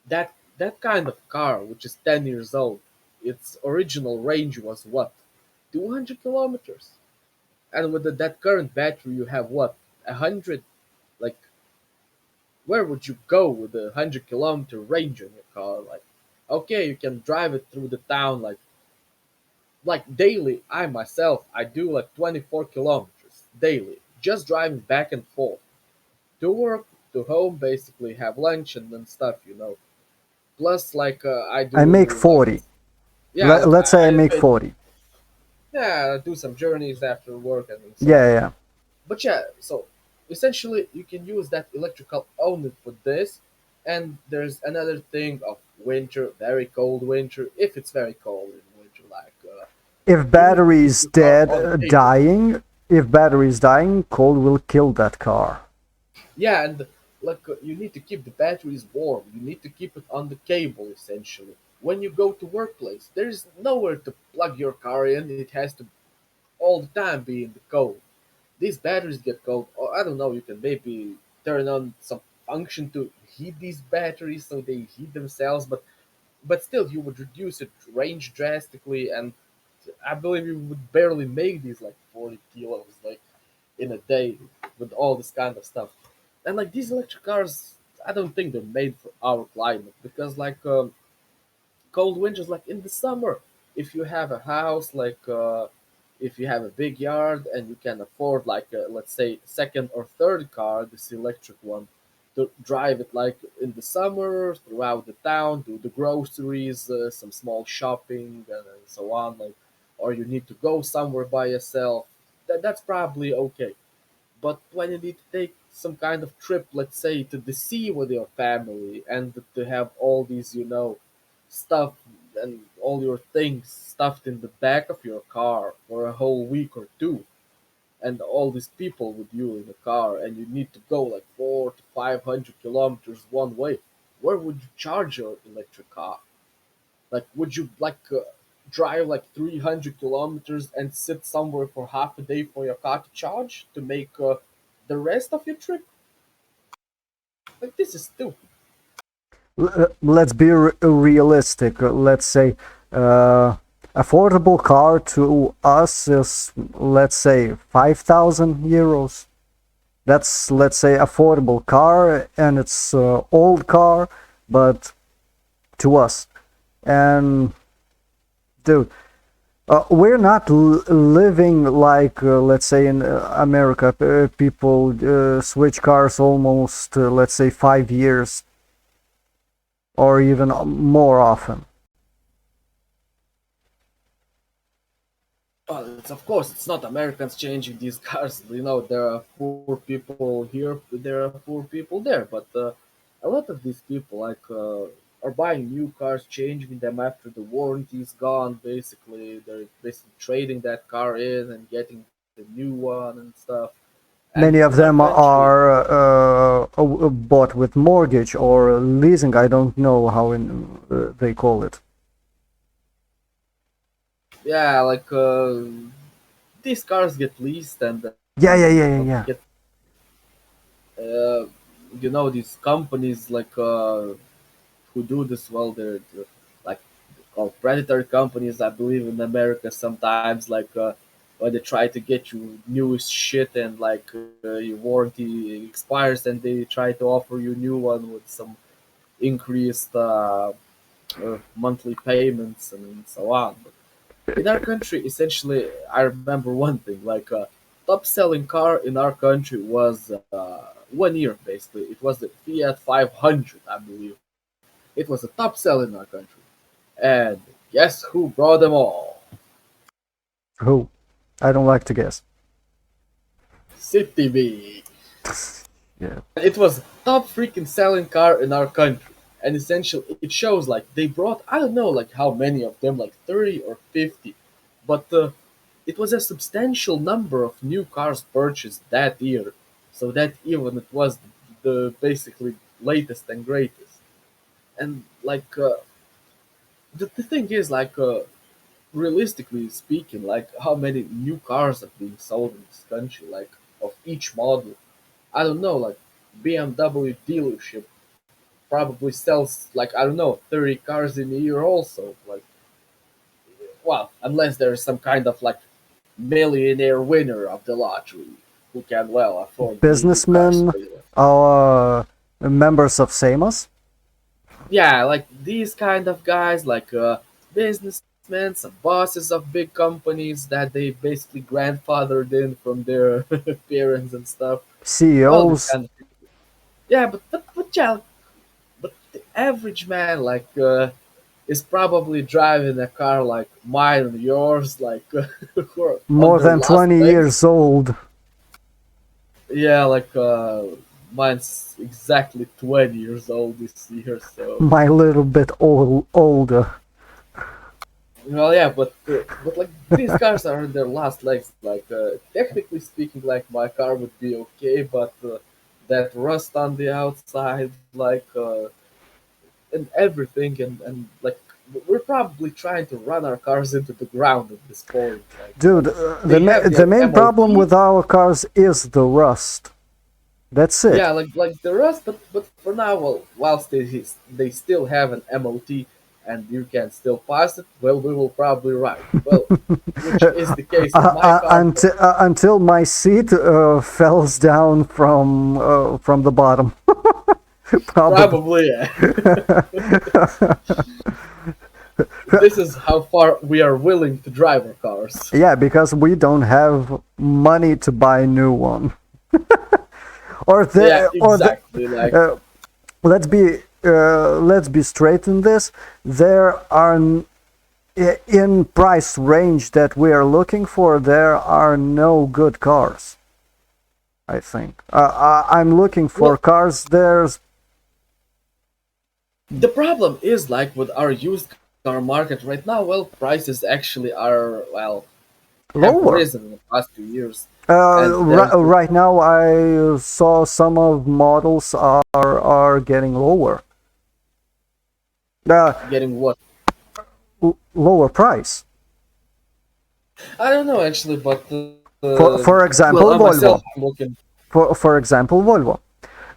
that kind of car, which is 10 years old, its original range was what, 200 kilometers, and with that current battery, you have what, 100. Like, where would you go with a 100-kilometer range on your car? Like, okay, you can drive it through the town like daily. I myself, I do like 24 kilometers daily, just driving back and forth to work, to home, basically have lunch and then stuff. Plus, like I I make do like, 40. yeah, like Let's say I make I 40. yeah, I do some journeys after work and so Yeah, on. yeah. But yeah, so essentially you can use that electrical only for this. And there's another thing of winter, very cold winter. If it's very cold in winter, like If you need to battery keep is your car dead, on cable. dying, if battery is dying, cold will kill that car. Yeah, and like you need to keep the batteries warm. You need to keep it on the cable essentially. When you go to workplace, there's nowhere to plug your car in. It has to all the time be in the cold. These batteries get cold, or I don't know, you can maybe turn on some function to heat these batteries so they heat themselves, but still you would reduce its range drastically, and I believe you would barely make these like 40 kilos like in a day with all this kind of stuff. And like these electric cars, I don't think they're made for our climate because like cold winters, like in the summer, if you have a house, like if you have a big yard and you can afford like let's say second or third car, this electric one, to drive it like in the summer throughout the town, do the groceries, some small shopping and so on, like, or you need to go somewhere by yourself, that's probably okay. But when you need to take some kind of trip, let's say to the sea with your family, and to have all these, stuff and all your things stuffed in the back of your car for a whole week or two, and all these people with you in the car, and you need to go like 400 to 500 kilometers one way, where would you charge your electric car? Like, would you like drive like 300 kilometers and sit somewhere for half a day for your car to charge to make the rest of your trip? Like, this is stupid. Let's be realistic. Let's say affordable car to us is, let's say, 5,000 euros. That's, let's say, affordable car, and it's old car, but to us. And dude, we're not living like, let's say, in America. People switch cars almost, let's say, 5 years or even more often. Well, it's, of course, it's not Americans changing these cars. There are poor people here, there are poor people there, but a lot of these people like are buying new cars, changing them after the warranty is gone. Basically, they're basically trading that car in and getting the new one and stuff. And Many in of our them country, are bought with mortgage or leasing. I don't know how they call it. yeah, like these cars get leased and Yeah, yeah, yeah, yeah, get yeah. uh, these companies like who do this well. They're like called predatory companies, I believe, in America. Sometimes like when they try to get you newest shit and like your warranty expires, and they try to offer you new one with some increased monthly payments and so on. But in our country, essentially, I remember one thing: like top selling car in our country was 1 year basically. It was the Fiat 500, I believe. It was a top seller in our country. And guess who brought them all? Who? I don't like to guess. City B. Yeah. It was top freaking selling car in our country. And essentially, it shows like they brought, I don't know, like how many of them, like 30 or 50. But it was a substantial number of new cars purchased that year. So that even it was the basically latest and greatest. And like, the thing is, like, realistically speaking, like how many new cars are being sold in this country, like of each model. I don't know, like BMW dealership probably sells like I don't know 30 cars in a year also. Like, well, unless there's some kind of like millionaire winner of the lottery who can well afford new cars. Businessmen, our members of Samos. Yeah, like these kind of guys, like businessmen, some bosses of big companies that they basically grandfathered in from their parents and stuff. All this CEOs. kind of yeah, but yeah, but the average man like is probably driving a car like mine and yours, like who on More their than last 20 legs. years old. Yeah, like mine's exactly 20 years old this year, so My little bit older. well, yeah, but like these cars are on their last legs. Like technically speaking, like my car would be okay, but that rust on the outside, like and everything, and like we're probably trying to run our cars into the ground at this point. Like Dude, they have the their main problem MOT. with our cars is the rust. That's it. Yeah, like the rust, but for now, well, whilst they still have an MOT and you can still pass it, well, we will probably ride. Well, which is the case in my car, but Until my seat falls down from the bottom. Probably. probably yeah. This is how far we are willing to drive our cars. Yeah, because we don't have money to buy a new one. Or Yeah, the exactly. Like let's be straight in this. There are in price range that we are looking for. There are no good cars. I think I'm looking for well, cars. There's the problem is like with our used car market right now. Well, prices actually are well have lower. risen in the past 2 years, and there's Right now, I saw some of models are getting lower. Uh, getting what Lower price. I don't know actually, but For well, example, I myself Volvo. am looking. For example, Volvo.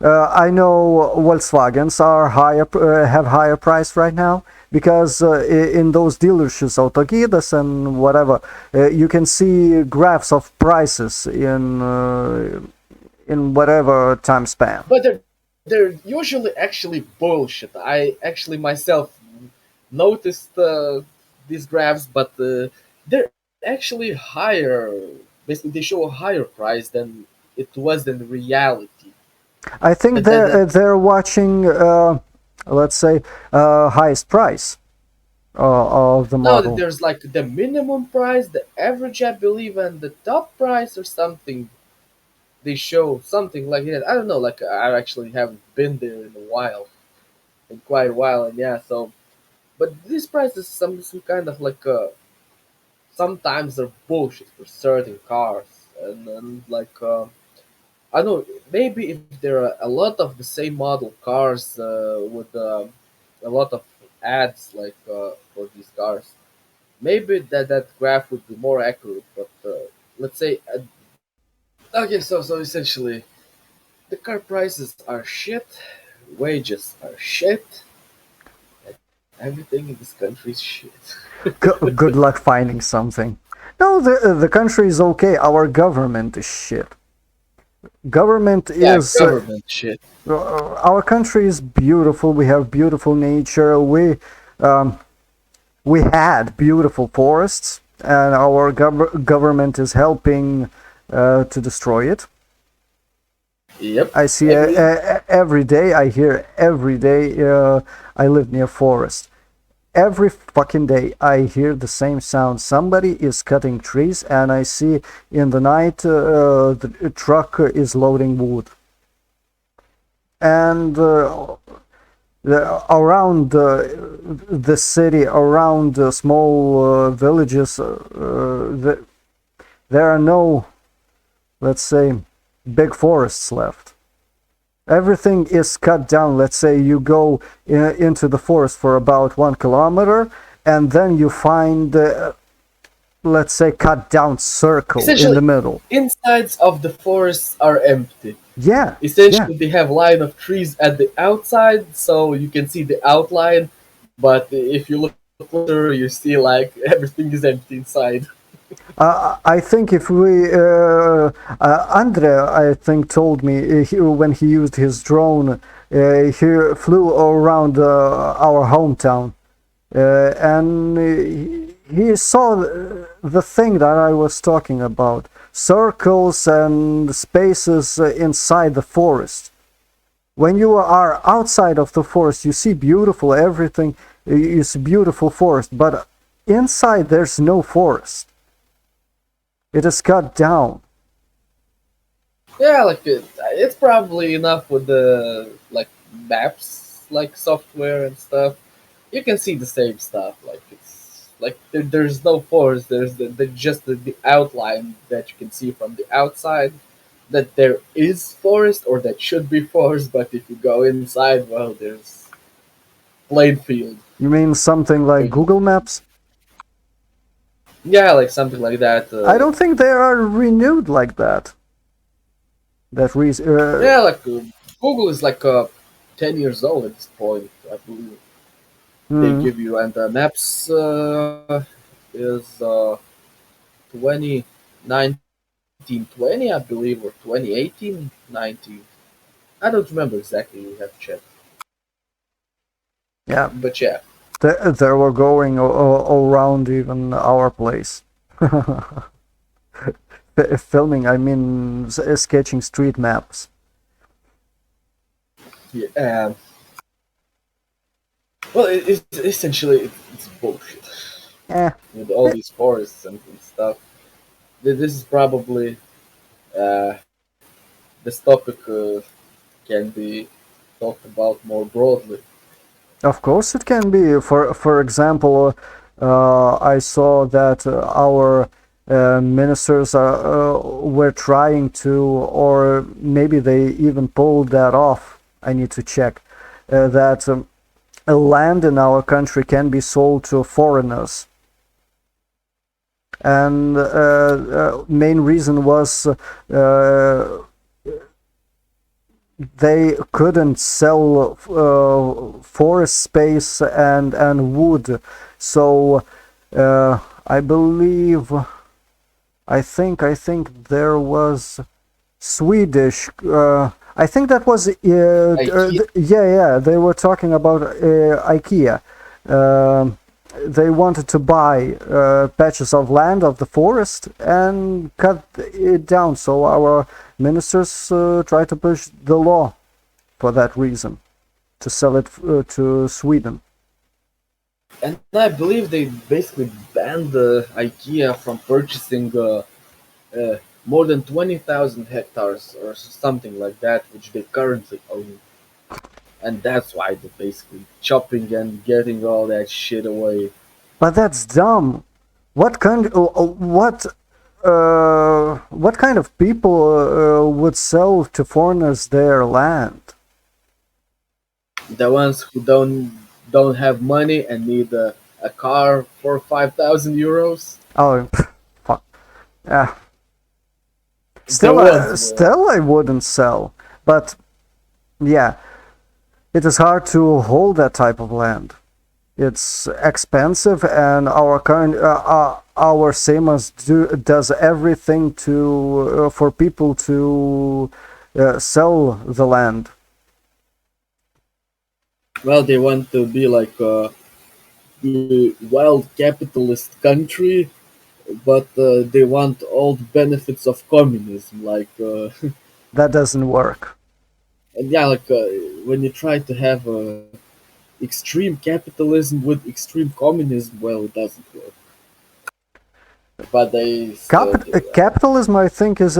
I know Volkswagens are have higher price right now because in those dealerships, Autogidas and whatever, you can see graphs of prices in whatever time span. But they're usually actually bullshit. I actually myself noticed these graphs, but they're actually higher. Basically, they show a higher price than it was in reality. I think they're watching, let's say, highest price of the No, model. there's like the minimum price, the average, I believe, and the top price or something. They show something like that. I don't know. Like I actually haven't been there in a while, in quite a while, and yeah. So, but these prices, some kind of like sometimes they're bullshit for certain cars, and like I don't know. Maybe if there are a lot of the same model cars with a lot of ads like for these cars, maybe that graph would be more accurate. But let's say okay, so essentially the car prices are shit, wages are shit, everything in this country is shit. Good luck finding something. No, the country is okay. Our government is shit. Government Yeah, is government shit. our country is beautiful. We have beautiful nature. Um, we had beautiful forests, and our government is helping to destroy it. Yep, I see agree. every day. I hear every day. I live near forest. Every fucking day I hear the same sound. Somebody is cutting trees, and I see in the night the truck is loading wood. and around the city, around small villages, there are no, let's say, big forests left. Everything is cut down. Let's say you go into the forest for about 1 kilometer, and then you find, let's say, cut down circle in Essentially, the middle. insides of the forests are empty. Yeah, yeah. Essentially, they have line of trees at the outside, so you can see the outline. But if you look closer, you see like everything is empty inside. I think if we, Andre, I think told me when he used his drone, he flew around our hometown, and he saw the thing that I was talking about, circles and spaces inside the forest. When you are outside of the forest, you see beautiful everything, you see beautiful forest, but inside there's no forest. It is cut down. Yeah, like it's probably enough with the like maps, like software and stuff. You can see the same stuff. Like it's like there's no forest. There's just the outline that you can see from the outside. That there is forest or that should be forest, but if you go inside, well, there's plain field. You mean something like Google Maps? Yeah, like something like that. I don't think they are renewed like that. That reason. Yeah, like Google is like 10 years old at this point, I believe. They Hmm. give you, and Maps is 2019-20, I believe, or 2018-19. I don't remember exactly. We have to check, Yeah, but yeah. they were going around even our place. Filming, I mean, sketching street maps. Yeah. Well, it's essentially it's bullshit Eh, with all these forests and stuff. This is probably uh, this topic can be talked about more broadly. of course, it can be. For example, I saw that our ministers were trying to, or maybe they even pulled that off. I need to check that land in our country can be sold to foreigners, and main reason was they couldn't sell forest space and wood, so I believe, I think there was Swedish. I think that was IKEA. yeah. They were talking about IKEA. Um they wanted to buy patches of land of the forest and cut it down. So our ministers try to push the law for that reason to sell it to Sweden. And I believe they basically banned IKEA from purchasing uh, more than 20,000 hectares or something like that, which they currently own. And that's why they're basically chopping and getting all that shit away. But that's dumb. What kind? What kind of people would sell to foreigners their land? The ones who don't have money and need a car for 5,000 euros, Oh, fuck. Yeah. the ones will. Still, I wouldn't sell. But yeah, it is hard to hold that type of land. It's expensive, and our Seimas does everything to for people to sell the land. Well, they want to be like a wild capitalist country, but they want all the benefits of communism. Like, That doesn't work. and yeah, like when you try to have extreme capitalism with extreme communism, well, it doesn't work. But they still do that. Capitalism, I think, is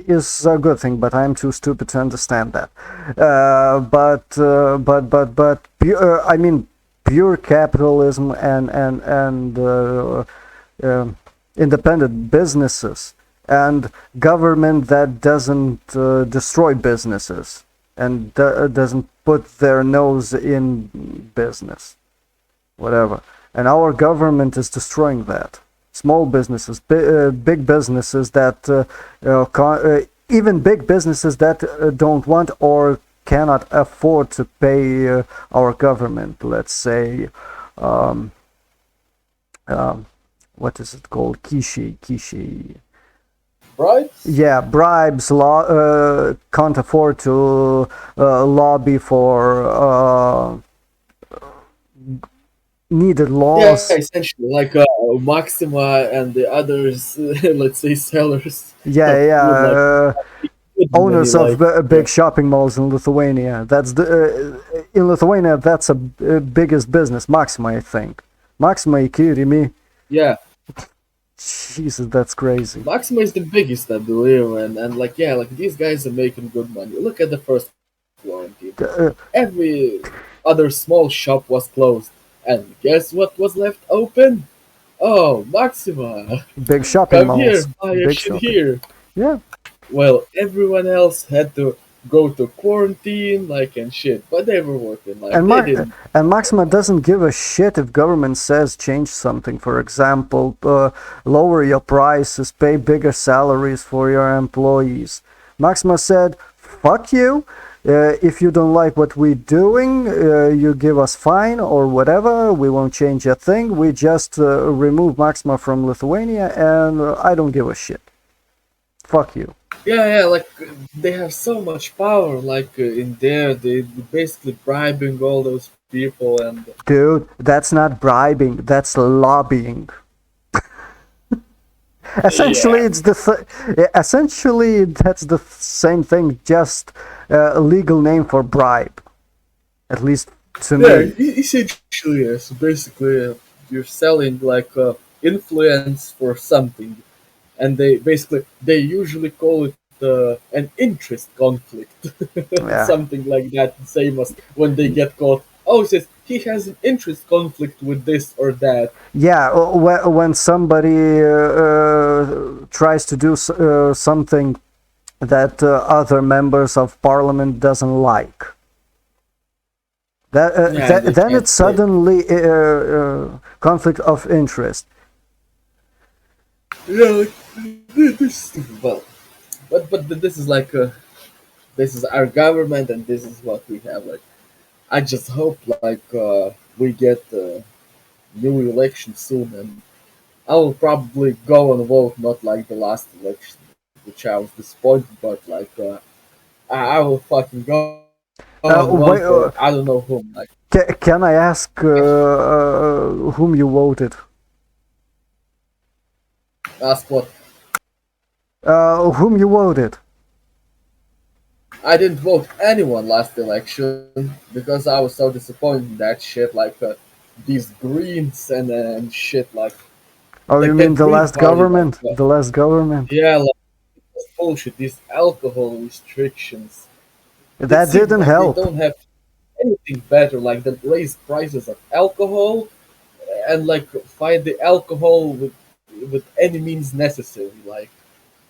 is a good thing, but I'm too stupid to understand that. I mean, pure capitalism and independent businesses and government that doesn't destroy businesses and doesn't put their nose in business, whatever. And our government is destroying that. Small businesses, big businesses that, even big businesses that don't want or cannot afford to pay our government. Let's say, um, what is it called? Kishi. Right? Yeah, bribes. Can't afford to lobby for needed Yeah, laws. essentially, like Maxima and the others, let's say sellers Yeah, of yeah. food, like good money, Owners of like big shopping malls in Lithuania. That's the in Lithuania. That's a biggest business. Maxima, I think. Maxima, you kidding me? yeah, Jesus, that's crazy. Maxima is the biggest, I believe, and like yeah, like these guys are making good money. Look at the first quarantine. Uh, Every other small shop was closed, and guess what was left open? Oh, Maxima! Big shopping Come here, malls. buy your Big shit shopping. here. Yeah, Well, everyone else had to go to quarantine, like and shit, but they were working, like and they didn't. Maxima doesn't give a shit if government says change something. For example, lower your prices, pay bigger salaries for your employees. Maxima said, "Fuck you. If you don't like what we're doing, you give us fine or whatever. We won't change a thing. We just remove Maxima from Lithuania, and I don't give a shit. Fuck you." Yeah, yeah, like they have so much power, like in there, they basically bribing all those people, and Dude, that's not bribing. That's lobbying. Essentially, yeah, essentially that's the same thing, just a legal name for bribe, at least to yeah, me. essentially yes. Basically, you're selling like influence for something, and they usually call it an interest conflict, Yeah, something like that. Same as when they get caught. Oh, it says he has an interest conflict with this or that. yeah. When somebody tries to do something that other members of parliament doesn't like, Yeah, they then can't it's say. suddenly conflict of interest. Yeah, like, this well, but this is like this is our government, and this is what we have. Like, I just hope like we get new election soon, and I will probably go and vote, not like the last election, which I was disappointed, but like I will fucking go and vote for I don't Wait, know whom. Like, can I ask whom you voted? ask what? Whom you voted? I didn't vote anyone last election because I was so disappointed in that shit. Like these greens and shit. Oh, you Like mean that the Green last Party. Like government? The last government? yeah, like that's bullshit. These alcohol restrictions. It That seems didn't like they help. don't have anything better. Like they raise prices of alcohol and like fight the alcohol with any means necessary. Like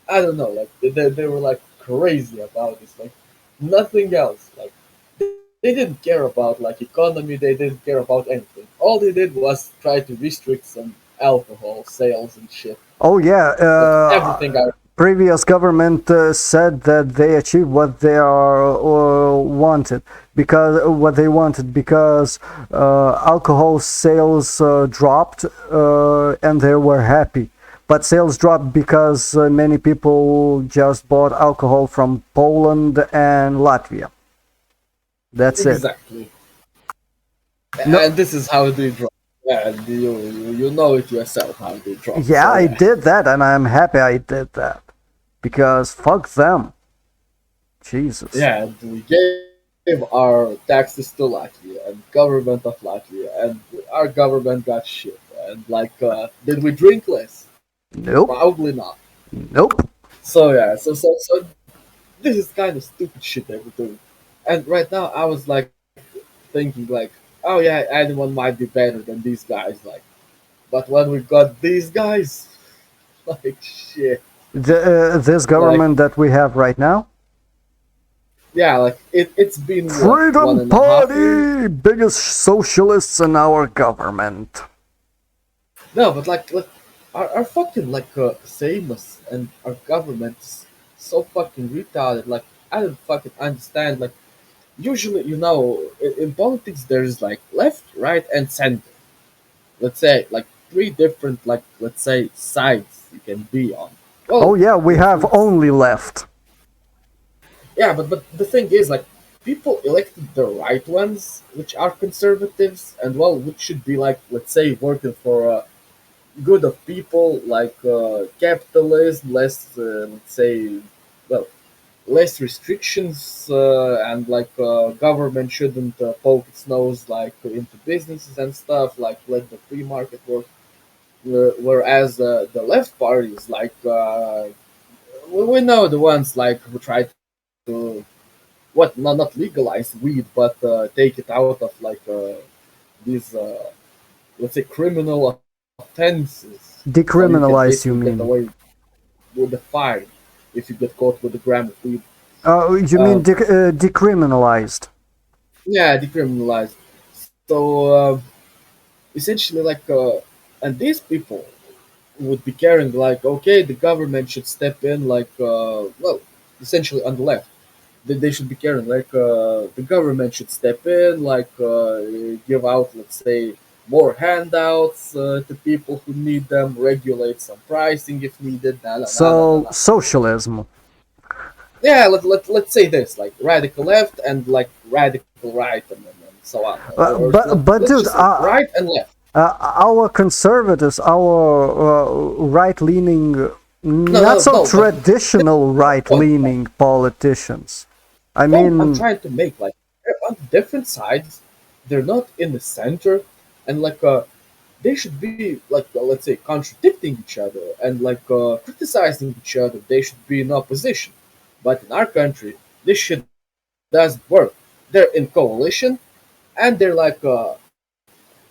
I don't know. Like they were like crazy about this. Like nothing else. Like they didn't care about like economy. They didn't care about anything. All they did was try to restrict some alcohol sales and shit. Oh yeah, But everything I previous government said that they achieved what they are wanted because what they wanted because alcohol sales dropped and they were happy. But sales dropped because many people just bought alcohol from Poland and Latvia. That's it. exactly. No, And this is how they drop. Yeah, and you know it yourself how they drop. yeah, So I yeah, did that, and I'm happy I did that because fuck them. Jesus. yeah. And we gave our taxes to Latvia and government of Latvia, and our government got shit. And like, did we drink less? Nope. Probably not. Nope. So yeah, so this is kind of stupid shit they were doing. And right now I was like thinking like, oh yeah, anyone might be better than these guys, like. But when we got these guys, like shit, This like government that we have right now, yeah, like it's been what one Freedom and a half years. Party, biggest socialists in our government. No, but like our fucking like famous and our government is so fucking retarded. Like I don't fucking understand. Like usually, in politics there's like left, right, and center. Let's say like three different like let's say sides you can be on. Oh Well, yeah, we have it's only left. yeah, but the thing is like people elected the right ones, which are conservatives, and well, which should be like let's say working for good of people, like capitalism, less let's say, well, less restrictions, and like government shouldn't poke its nose like into businesses and stuff, like let the free market work. Whereas the left parties, like we know the ones like who try to what not legalize weed, but take it out of like these let's say criminal offenses, so you can basically Decriminalized, get you away mean? with the fine if you get caught with a gram of weed. You mean decriminalized? Yeah, decriminalized. So essentially, like, and these people would be caring like, okay, the government should step in, like, well, essentially on the left, they should be caring like the government should step in, like, give out, let's say, more handouts to people who need them, regulate some pricing if needed. Nah, nah, nah, nah, nah, So nah. socialism. Yeah, let's say this, like radical left and like radical right, and so on, or But let's dude, just say right and left. our conservatives, our right-leaning, No, not no, so no, but traditional the point, like, right-leaning politicians. I point I'm mean, trying to make, like, they're on different sides, they're not in the center, and like they should be like let's say contradicting each other and like criticizing each other. They should be in opposition, but in our country, this shit doesn't work. They're in coalition and they're like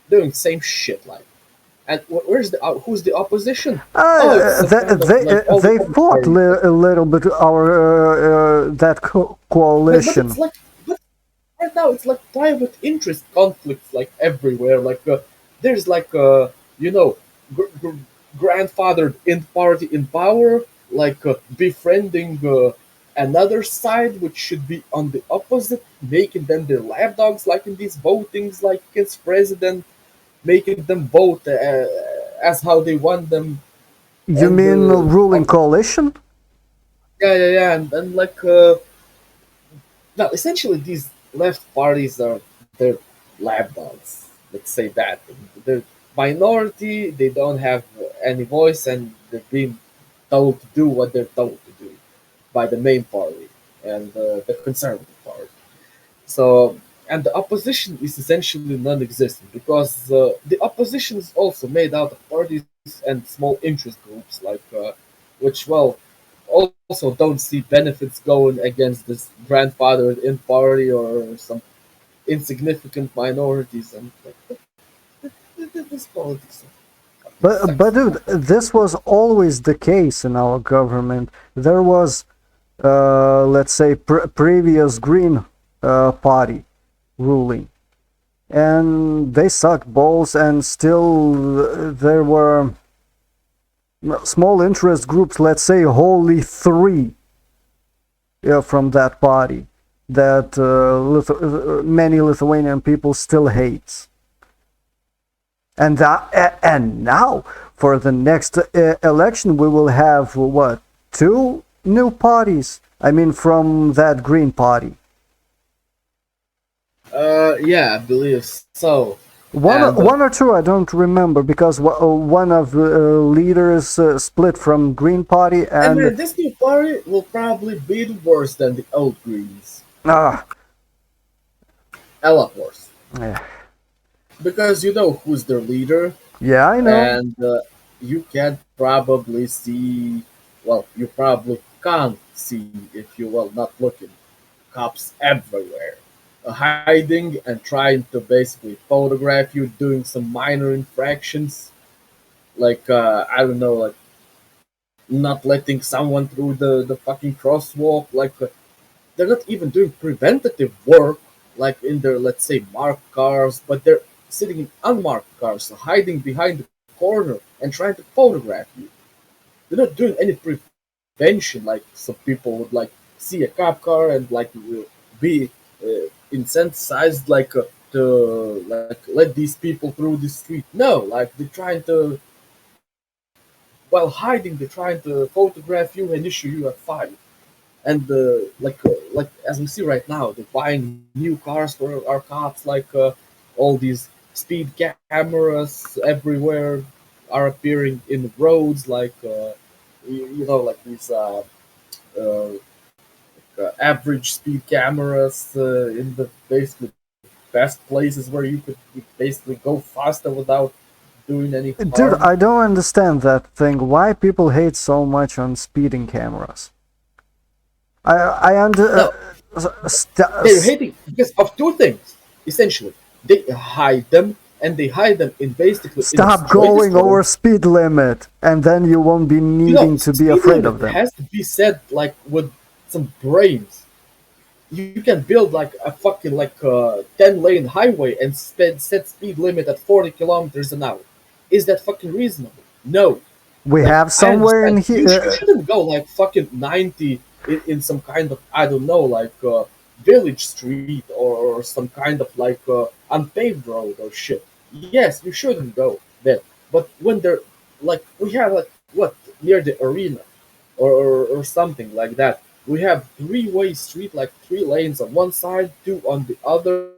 doing same shit, like. And who's the opposition? Oh, it's some kind of like all the they other fought parties. a little bit our that But it's coalition. like, but right now it's like private interest conflicts like everywhere. Like there's like you know grandfathered in party in power, like befriending another side which should be on the opposite, making them their lapdogs, like in these votings, like against president, making them vote as how they want them, You and mean ruling coalition? yeah, and like now, essentially, these left parties are they're lapdogs. Let's say that they're minority. They don't have any voice, and they're being told to do what they're told to do by the main party and the conservative party. So, and the opposition is essentially non-existent because the opposition is also made out of parties and small interest groups, like which, well, also don't see benefits going against this grandfathered in party or some insignificant minorities, and like, this politics fucking But sucks. dude, this was always the case in our government. There was, let's say, previous Green party ruling, and they sucked balls, and still there were small interest groups, let's say wholly three, from that party that many Lithuanian people still hate. And now for the next election we will have what, two new parties, I mean, from that Green party. Yeah, I believe so. One, And one or two, I don't remember, because one of the leaders split from Green Party, I and mean, this new party will probably be worse than the old Greens. ah, A lot worse. yeah, Because you know who's their leader, yeah, I know. and you can probably see. well, you probably can't see if you well not looking. Cops everywhere, hiding and trying to basically photograph you doing some minor infractions, like I don't know, like not letting someone through the fucking crosswalk. Like they're not even doing preventative work, like in their let's say marked cars, but they're sitting in unmarked cars, hiding behind the corner and trying to photograph you. They're not doing any prevention, like some people would like see a cop car and like be incentivized like to like let these people through the street. No, like they're trying to while hiding, they're trying to photograph you and issue you a fine. And like as we see right now, they're buying new cars for our cops, like all these speed cameras everywhere are appearing in roads, like you know, like these uh, average speed cameras in the basically best places where you could basically go faster without doing any Dude, harm. I don't understand that thing. Why people hate so much on speeding cameras? I under No, they're hating because of two things. Essentially, they hide them, and they hide them in basically in the stop straightest going over road. speed limit, and then you won't be You know, needing to be speed afraid of limit them. has to be set like with some brains. You can build like a fucking like 10-lane highway and set speed limit at 40 kilometers an hour. Is that fucking reasonable? No. We Like have I somewhere in understand you here. shouldn't go like fucking 90 in some kind of I don't know like village street or some kind of like unpaved road or shit. Yes, you shouldn't go there. But when they're like we have like what near the arena or something like that. We have three-way street, like three lanes on one side, two on the other,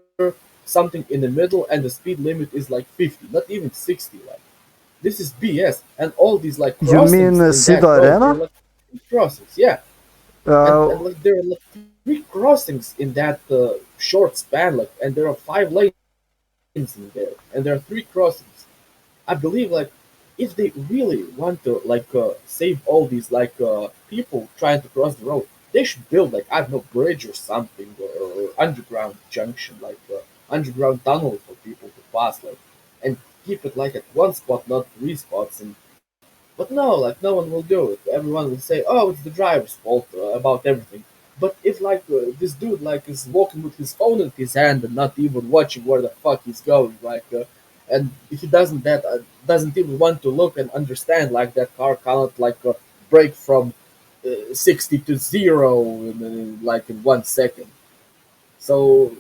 something in the middle, and the speed limit is like 50, not even 60. Like this is BS, and all these like You crossings mean in that Sido road, they're Arena? like crossings, yeah, and Uh, like there are like three crossings in that short span, like, and there are 5 lanes in there, and there are three crossings. I believe like if they really want to like save all these like people trying to cross the road, they should build like I don't know bridge or something or underground junction like underground tunnel for people to pass like and keep it like at one spot, not three spots. And but no, like no one will do it. Everyone will say, "Oh, it's the driver's fault about everything." But if like this dude like is walking with his phone in his hand and not even watching where the fuck he's going, like, and if he doesn't even want to look and understand, like that car cannot like break from 60 to zero in like in 1 second. So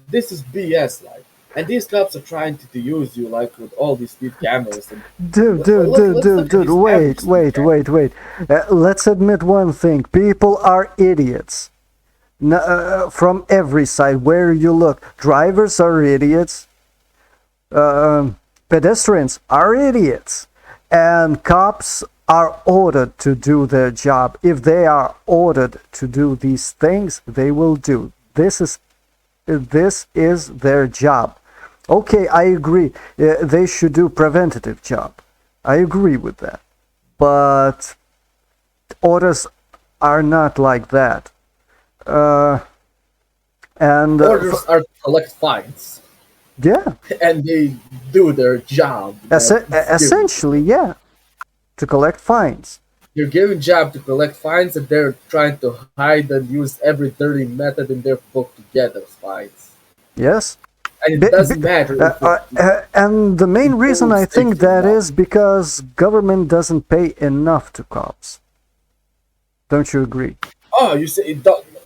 this is BS, like, and these cops are trying to use you like with all these speed cameras and dude, dude, dude, let's dude, look at dude, these average wait, speed wait, cameras. wait, wait. Let's admit one thing. People are idiots. From every side, where you look. Drivers are idiots. Um Pedestrians are idiots. And cops are ordered to do their job. If they are ordered to do these things, they will do. This is their job. Okay, I agree. They should do preventative job. I agree with that. But orders are not like that. Uh, and Orders are to collect fines, yeah, and they do their job that it's given to essentially, them. yeah, to collect fines. They're given job to collect fines, and they're trying to hide and use every dirty method in their book to get those fines. Yes. And it doesn't matter if it And the main reason improves I think safety or that not. is because government doesn't pay enough to cops. Don't you agree? Oh, you say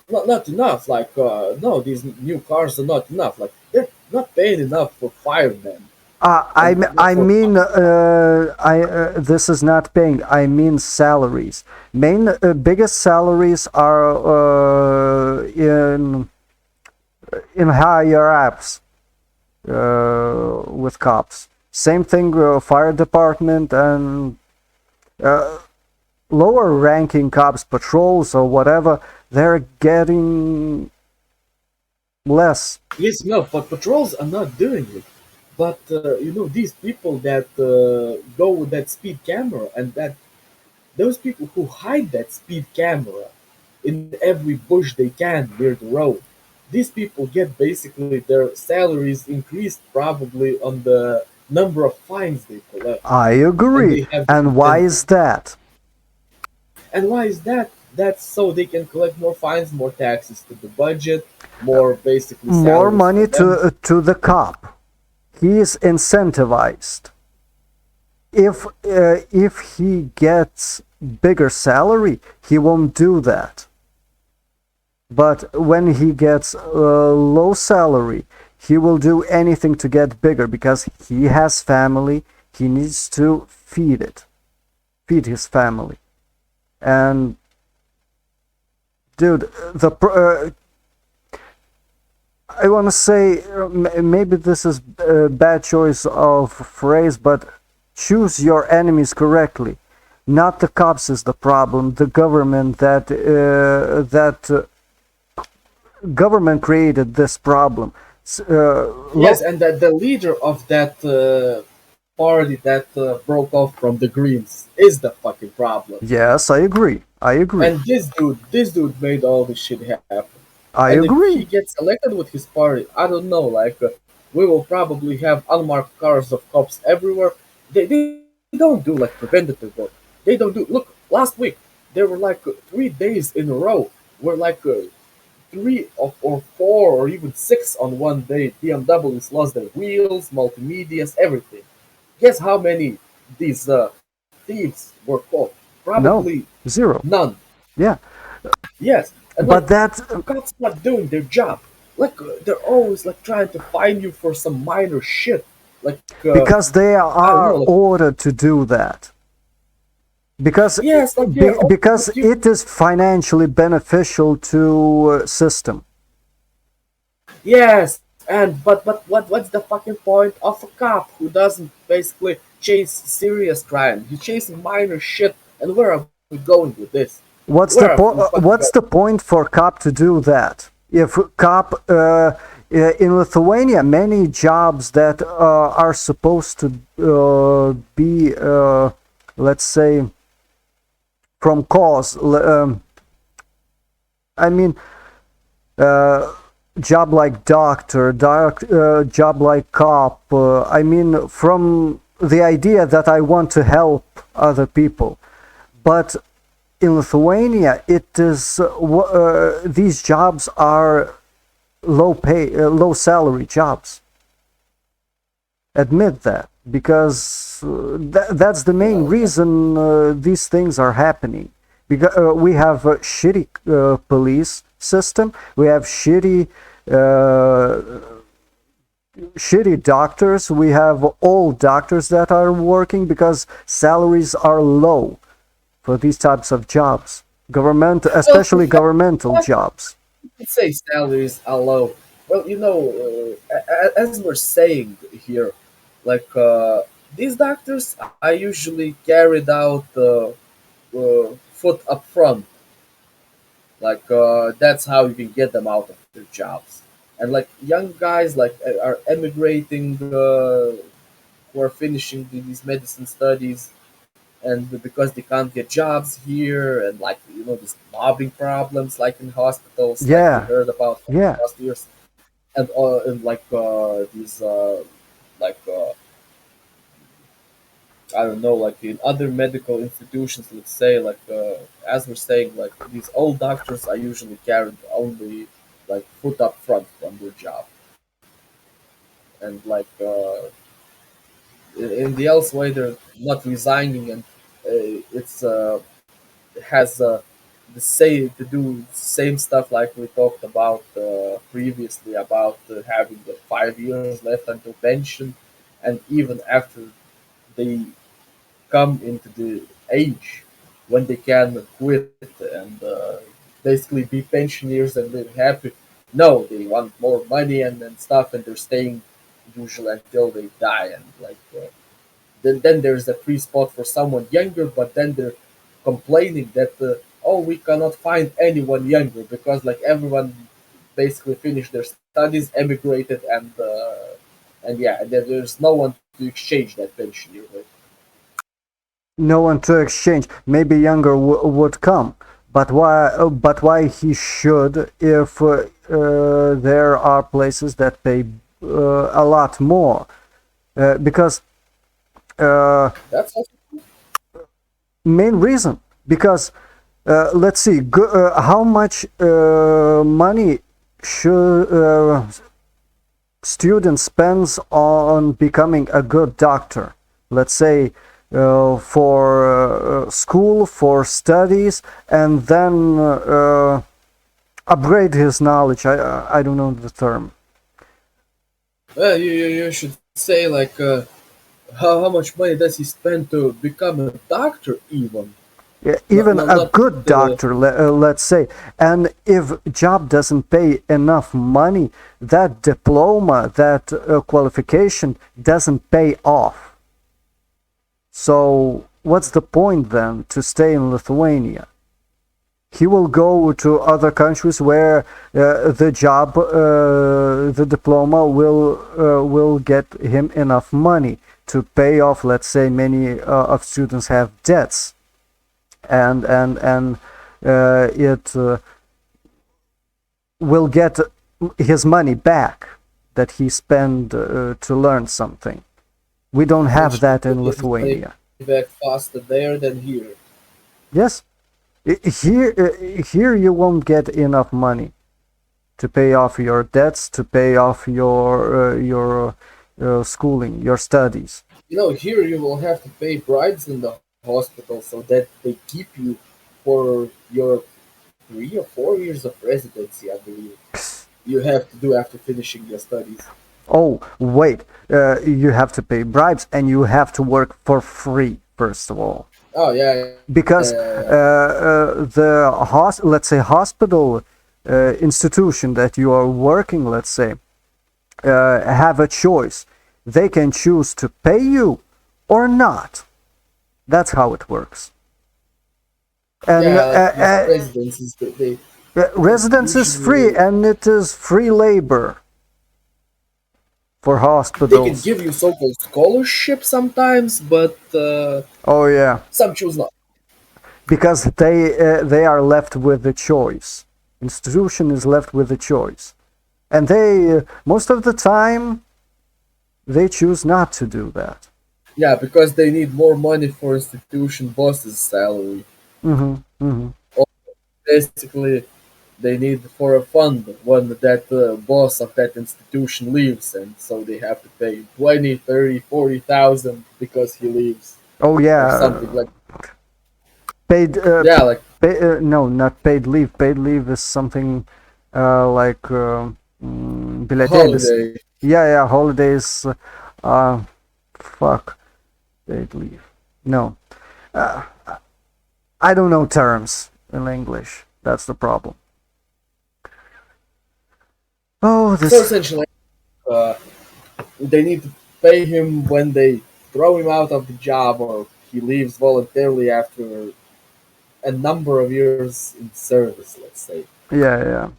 not enough. Like no, these new cars are not enough. Like they're not paying enough for firemen and I for mean, this is not paying. I mean salaries. Biggest salaries are in higher ups with cops. Same thing, fire department and uh, lower ranking cops, patrols or whatever. They're getting less. yes, no, but patrols are not doing it. But you know these people that go with that speed camera and that those people who hide that speed camera in every bush they can near the road, these people get basically their salaries increased probably on the number of fines they collect, I and agree. they have the And why incentive. is that? And why is that? That's so they can collect more fines, more taxes to the budget, more basically More salaries for money them. to the cop. He is incentivized. If he gets bigger salary, he won't do that. But when he gets a low salary, he will do anything to get bigger because he has family. He needs to feed his family. And dude, the I want to say maybe this is a bad choice of phrase, but choose your enemies correctly. Not the cops is the problem. The government that government created this problem. Yes, and that the leader of that party that broke off from the Greens is the fucking problem. Yes, I agree. I agree. And this dude made all this shit happen. I And if he agree. gets elected with his party, I don't know, like we will probably have unmarked cars of cops everywhere. They don't do like preventative work. They don't do. Look, last week there were like 3 days in a row where like three or four or even six on one day BMWs lost their wheels, multimedias, everything. Guess how many these thieves were caught? Probably No, zero. none. Yeah, Yes, and like but that cops not doing their job. Like they're always like trying to fine you for some minor shit. Like because they I don't know, are like ordered to do that. Because yes, like yeah, oh, because but you it is financially beneficial to system. yes, and what's the fucking point of a cop who doesn't basically chase serious crime? He's chasing minor shit, and where are we going with this? Where are we fucking going? What's the point for cop to do that? If cop in Lithuania, many jobs that are supposed to be, let's say, from cause. I mean, uh, job like job like cop. I mean, from the idea that I want to help other people, but in Lithuania, it is these jobs are low salary jobs. Admit that because that's the main Well, reason these things are happening. Because we have a shitty police system, we have uh, shitty doctors, we have old doctors that are working because salaries are low for these types of jobs, government, well, especially governmental jobs. you could say salaries are low. Well, as we're saying here, like these doctors are usually carried out foot up front. Like that's how you can get them out of their jobs. And like young guys like are emigrating, who are finishing these medicine studies, and because they can't get jobs here, and like these mobbing problems, like in hospitals, like we Yeah, heard about like, yeah, last years, and like these like I don't know, like in other medical institutions, let's say, like as we're saying, like these old doctors are usually carried only like foot up front from their job, and like in the else way they're not resigning, and it's has the same to do same stuff like we talked about previously about having the 5 years left until pension, and even after they come into the age when they can quit and basically be pensioners and live happy. No, they want more money and stuff, and they're staying usually until they die. And like then there's a free spot for someone younger, but then they're complaining that oh, we cannot find anyone younger because like everyone basically finished their studies, emigrated, and yeah, and then there's no one to exchange that pension year with. no one to exchange. Maybe younger would come, but why? But why he should if there are places that pay a lot more? Because That's also, main reason because let's see how much money should student spends on becoming a good doctor. Let's say for school, for studies, and then upgrade his knowledge. I don't know the term. well, you should say like how much money does he spend to become a doctor even? Yeah, Not even not a not good doctor, let's say, and if job doesn't pay enough money, that diploma, that qualification doesn't pay off. So what's the point then to stay in Lithuania? He will go to other countries where the job, the diploma will get him enough money to pay off. Let's say many of students have debts, and it will get his money back that he spent to learn something. We don't have which that in is pay Lithuania. back faster there than here. Yes, here you won't get enough money to pay off your debts, to pay off your schooling, your studies. Here you will have to pay bribes in the hospital so that they keep you for your 3 or 4 years of residency, I believe. You have to do after finishing your studies. Oh, wait, you have to pay bribes and you have to work for free, first of all. Oh yeah, yeah, Because yeah. the let's say hospital institution that you are working, let's say, have a choice. They can choose to pay you or not. That's how it works. And Yeah, like these residencies, they residence is free usually and it is free labor for they can hospitals. give you so-called scholarship sometimes, but Oh yeah, some choose not. because they are left with the choice. Institution is left with the choice, and they most of the time they choose not to do that. Yeah, because they need more money for institution boss's salary. Hmm. Hmm. Basically, they need for a fund when that boss of that institution leaves, and so they have to pay 20, 30, 40,000 because he leaves Oh or something yeah, like. paid. Yeah, like No, not paid leave. Paid leave is something like biletėlis. holiday. Yeah, yeah, holidays. Uh, fuck, paid leave. No, uh, I don't know terms in English. That's the problem. Oh, So this. essentially, uh, they need to pay him when they throw him out of the job or he leaves voluntarily after a number of years in service, let's say. Yeah, yeah.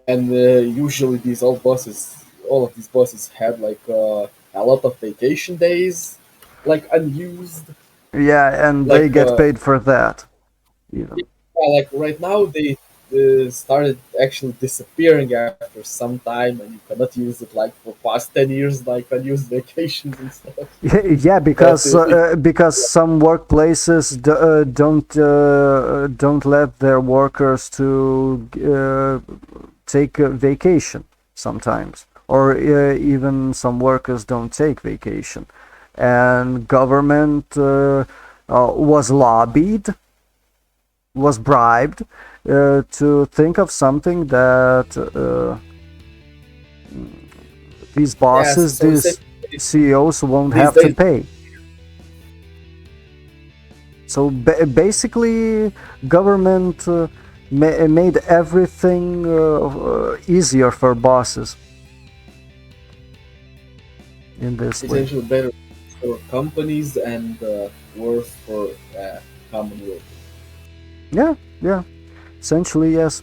And usually these all of these bosses had like a lot of vacation days, like unused. Yeah, and they Like get paid for that. Even. yeah, like right now they started actually disappearing after some time, and you cannot use it like for past 10 years, like unused vacations and stuff. Yeah, But because some workplaces don't let their workers to take a vacation sometimes, or even some workers don't take vacation, and government was lobbied, was bribed to think of something that these yeah, bosses, so these CEOs won't these have to days pay. So basically, government made everything easier for bosses in this way. essentially better for companies and worse for common workers. Yeah, yeah. Essentially, yes.